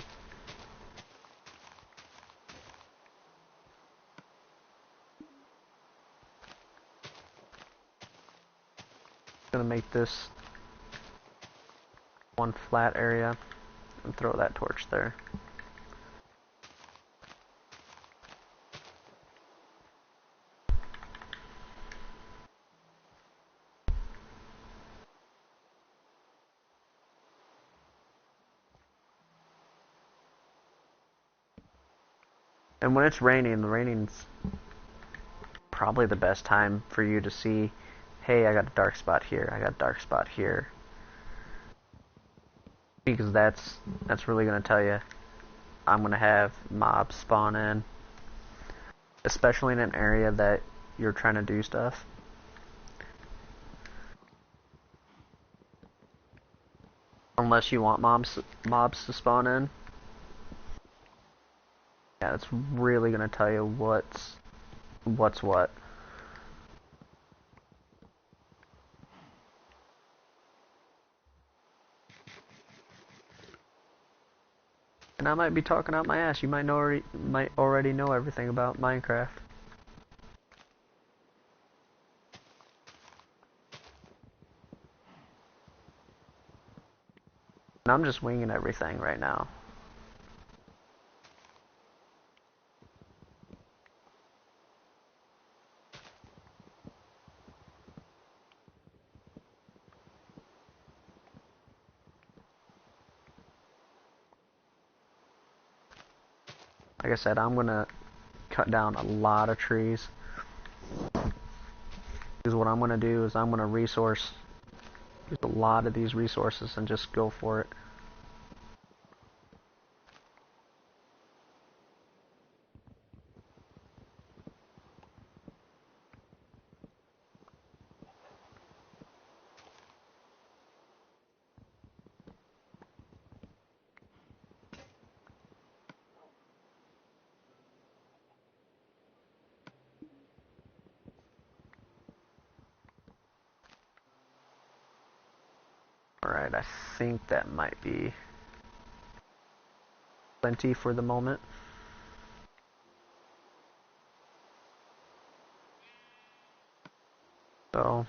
Gonna make this one flat area and throw that torch there. And when it's raining, the raining's probably the best time for you to see, hey, I got a dark spot here, I got a dark spot here. Because that's really going to tell you I'm going to have mobs spawn in. Especially in an area that you're trying to do stuff. Unless you want mobs to spawn in. Yeah, it's really going to tell you what's what. And I might be talking out my ass. You might already know everything about Minecraft. And I'm just winging everything right now. Like I said, I'm gonna cut down a lot of trees. Because what I'm gonna do is I'm gonna use a lot of these resources and just go for it. Alright, I think that might be plenty for the moment. So,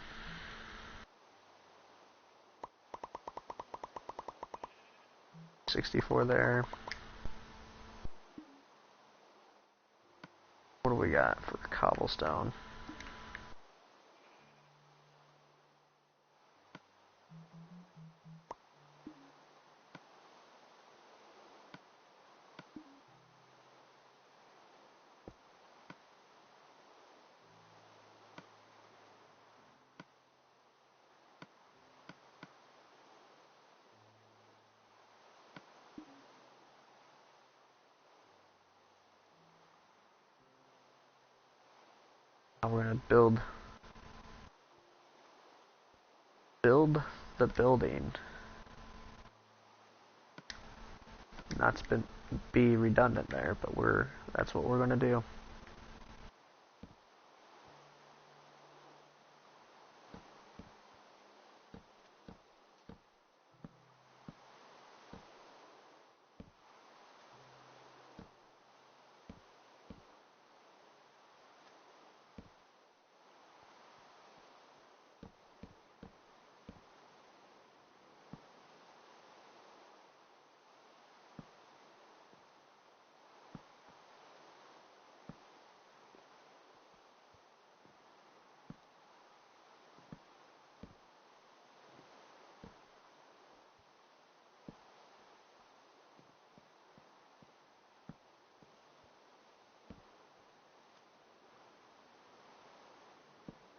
$64 there. What do we got for cobblestone? Now we're gonna build the building. Not to be redundant there, but that's what we're gonna do.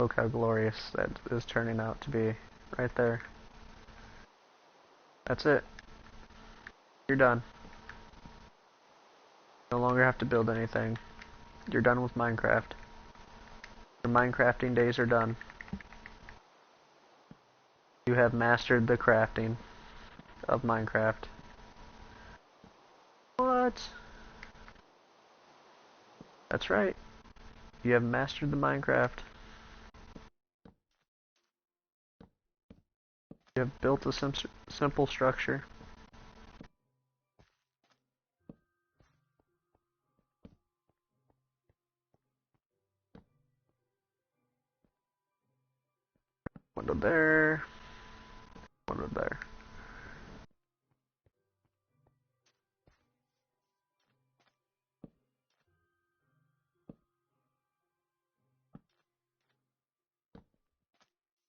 Look how glorious that is turning out to be right there. That's it. You're done. No longer have to build anything. You're done with Minecraft. Your Minecrafting days are done. You have mastered the crafting of Minecraft. What? That's right. You have mastered the Minecraft. You have built a simple structure. Window there. Window there.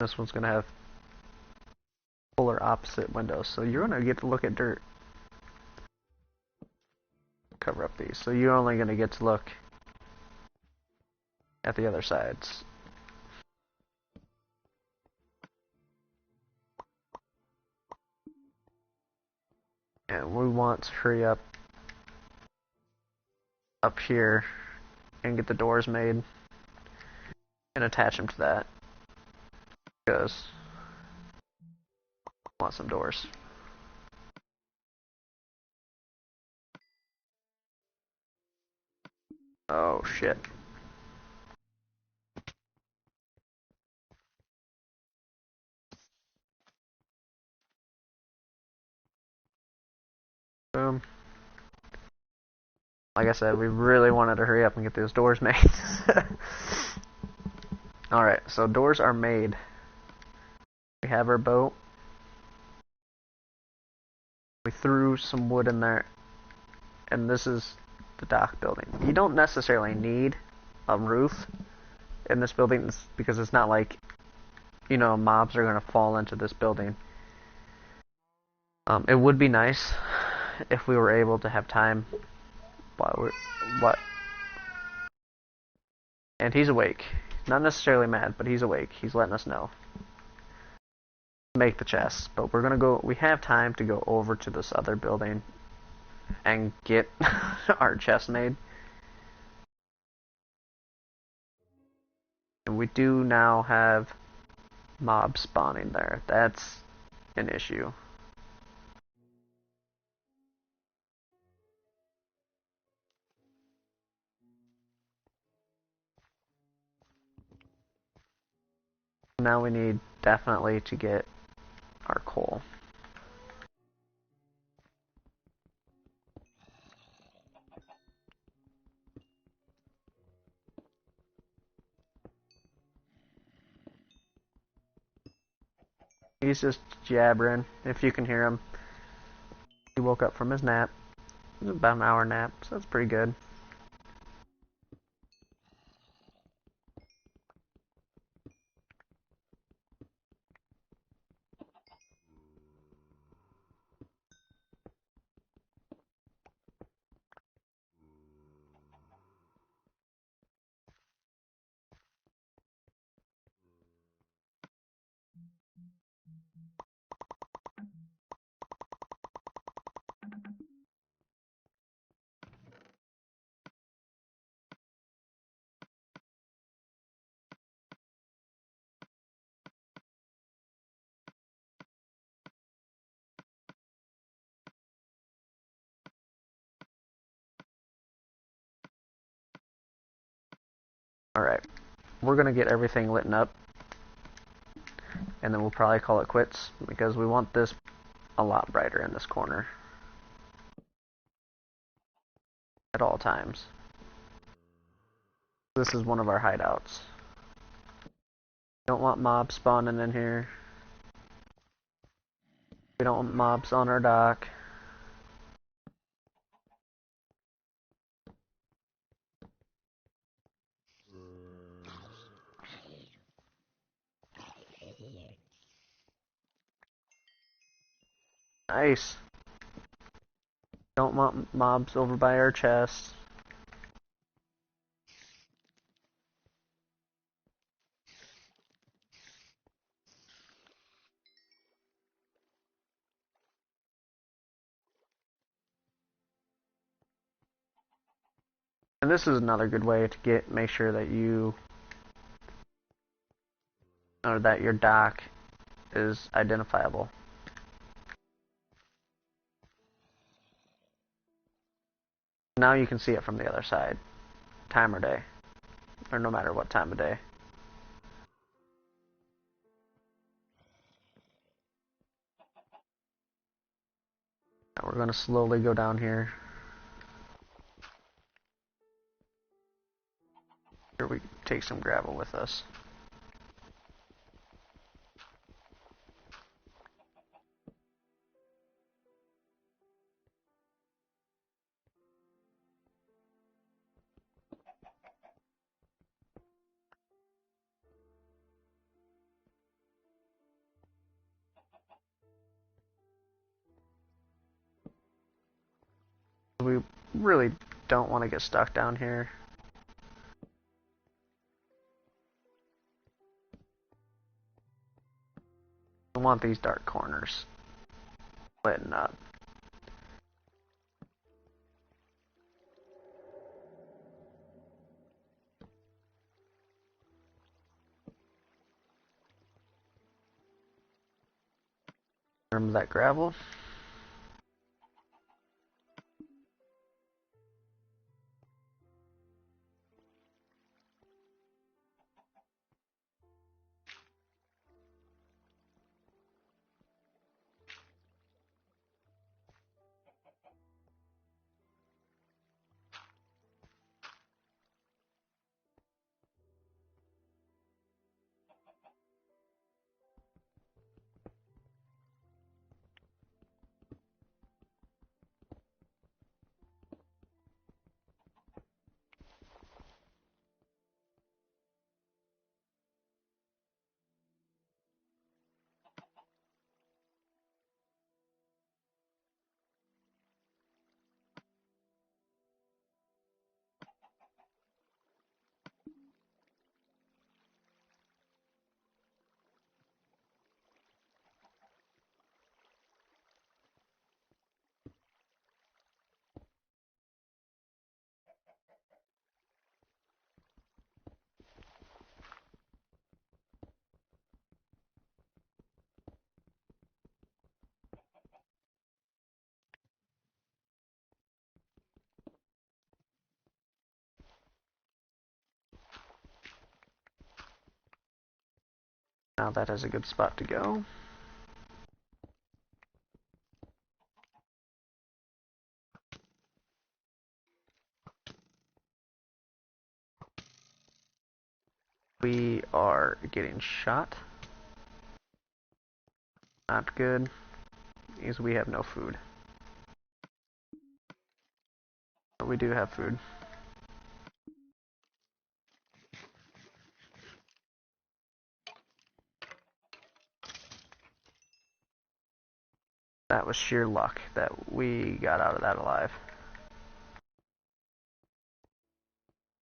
This one's gonna have polar opposite windows, so you're gonna get to look at dirt. Cover up these, so you're only gonna get to look at the other sides. And we want to hurry up here and get the doors made and attach them to that, because I want some doors. Oh shit. Boom. Like I said, we really wanted to hurry up and get those doors made. Alright, so doors are made. We have our boat. We threw some wood in there, and this is the dock building. You don't necessarily need a roof in this building because it's not like, you know, mobs are going to fall into this building. It would be nice if we were able to have time while we're and he's awake. Not necessarily mad, but he's awake. He's letting us know. Make the chest, but we're gonna go. We have time to go over to this other building and get our chest made. And we do now have mobs spawning there. That's an issue. Now we need definitely to get our coal. He's just jabbering, if you can hear him. He woke up from his nap. It was about an hour nap, so that's pretty good. Alright, we're gonna get everything lit up, and then we'll probably call it quits, because we want this a lot brighter in this corner at all times. This is one of our hideouts. Don't want mobs spawning in here. We don't want mobs on our dock. Nice. Don't want mobs over by our chest. And this is another good way to make sure that that your dock is identifiable. Now you can see it from the other side, time or day, or no matter what time of day. Now we're going to slowly go down here. Here we take some gravel with us. We really don't want to get stuck down here. We want these dark corners lit up. Remember that gravel? Now that is a good spot to go. We are getting shot. Not good, because we have no food. But we do have food. That was sheer luck that we got out of that alive.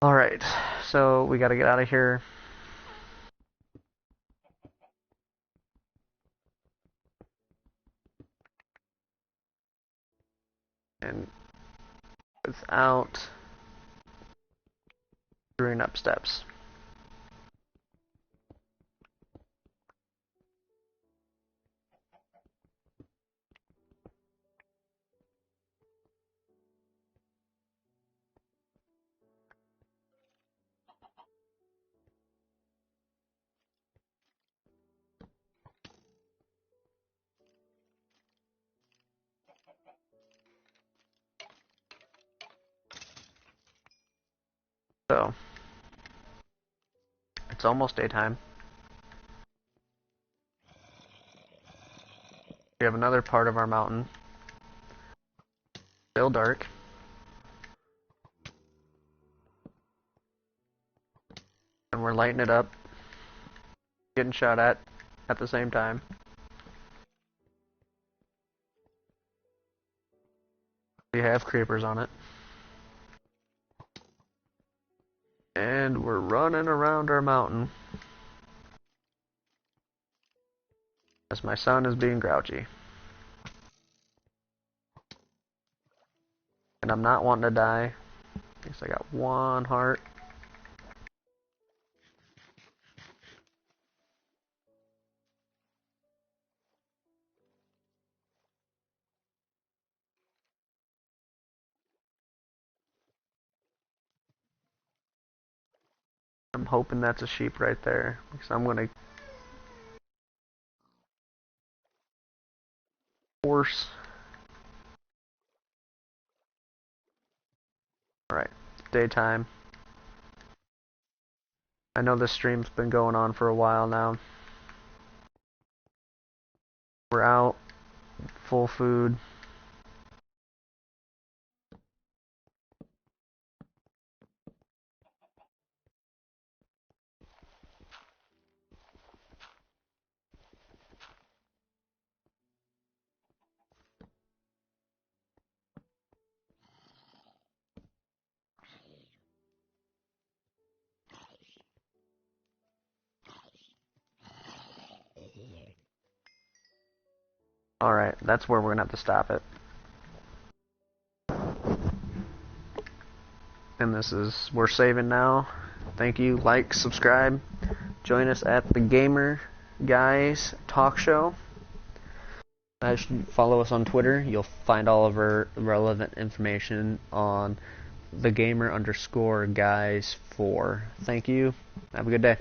Alright, so we gotta get out of here. And without screwing up steps. So, it's almost daytime. We have another part of our mountain. Still dark. And we're lighting it up. Getting shot at the same time. We have creepers on it. And we're running around our mountain. As my son is being grouchy. And I'm not wanting to die. I guess I got one heart. I'm hoping that's a sheep right there. Because I'm gonna force. Alright, daytime. I know this stream's been going on for a while now. We're out, full food. Alright, that's where we're gonna have to stop it. And this is, we're saving now. Thank you, like, subscribe. Join us at the Gamer Guys Talk Show. Follow us on Twitter. You'll find all of our relevant information on thegamer_guys4. Thank you. Have a good day.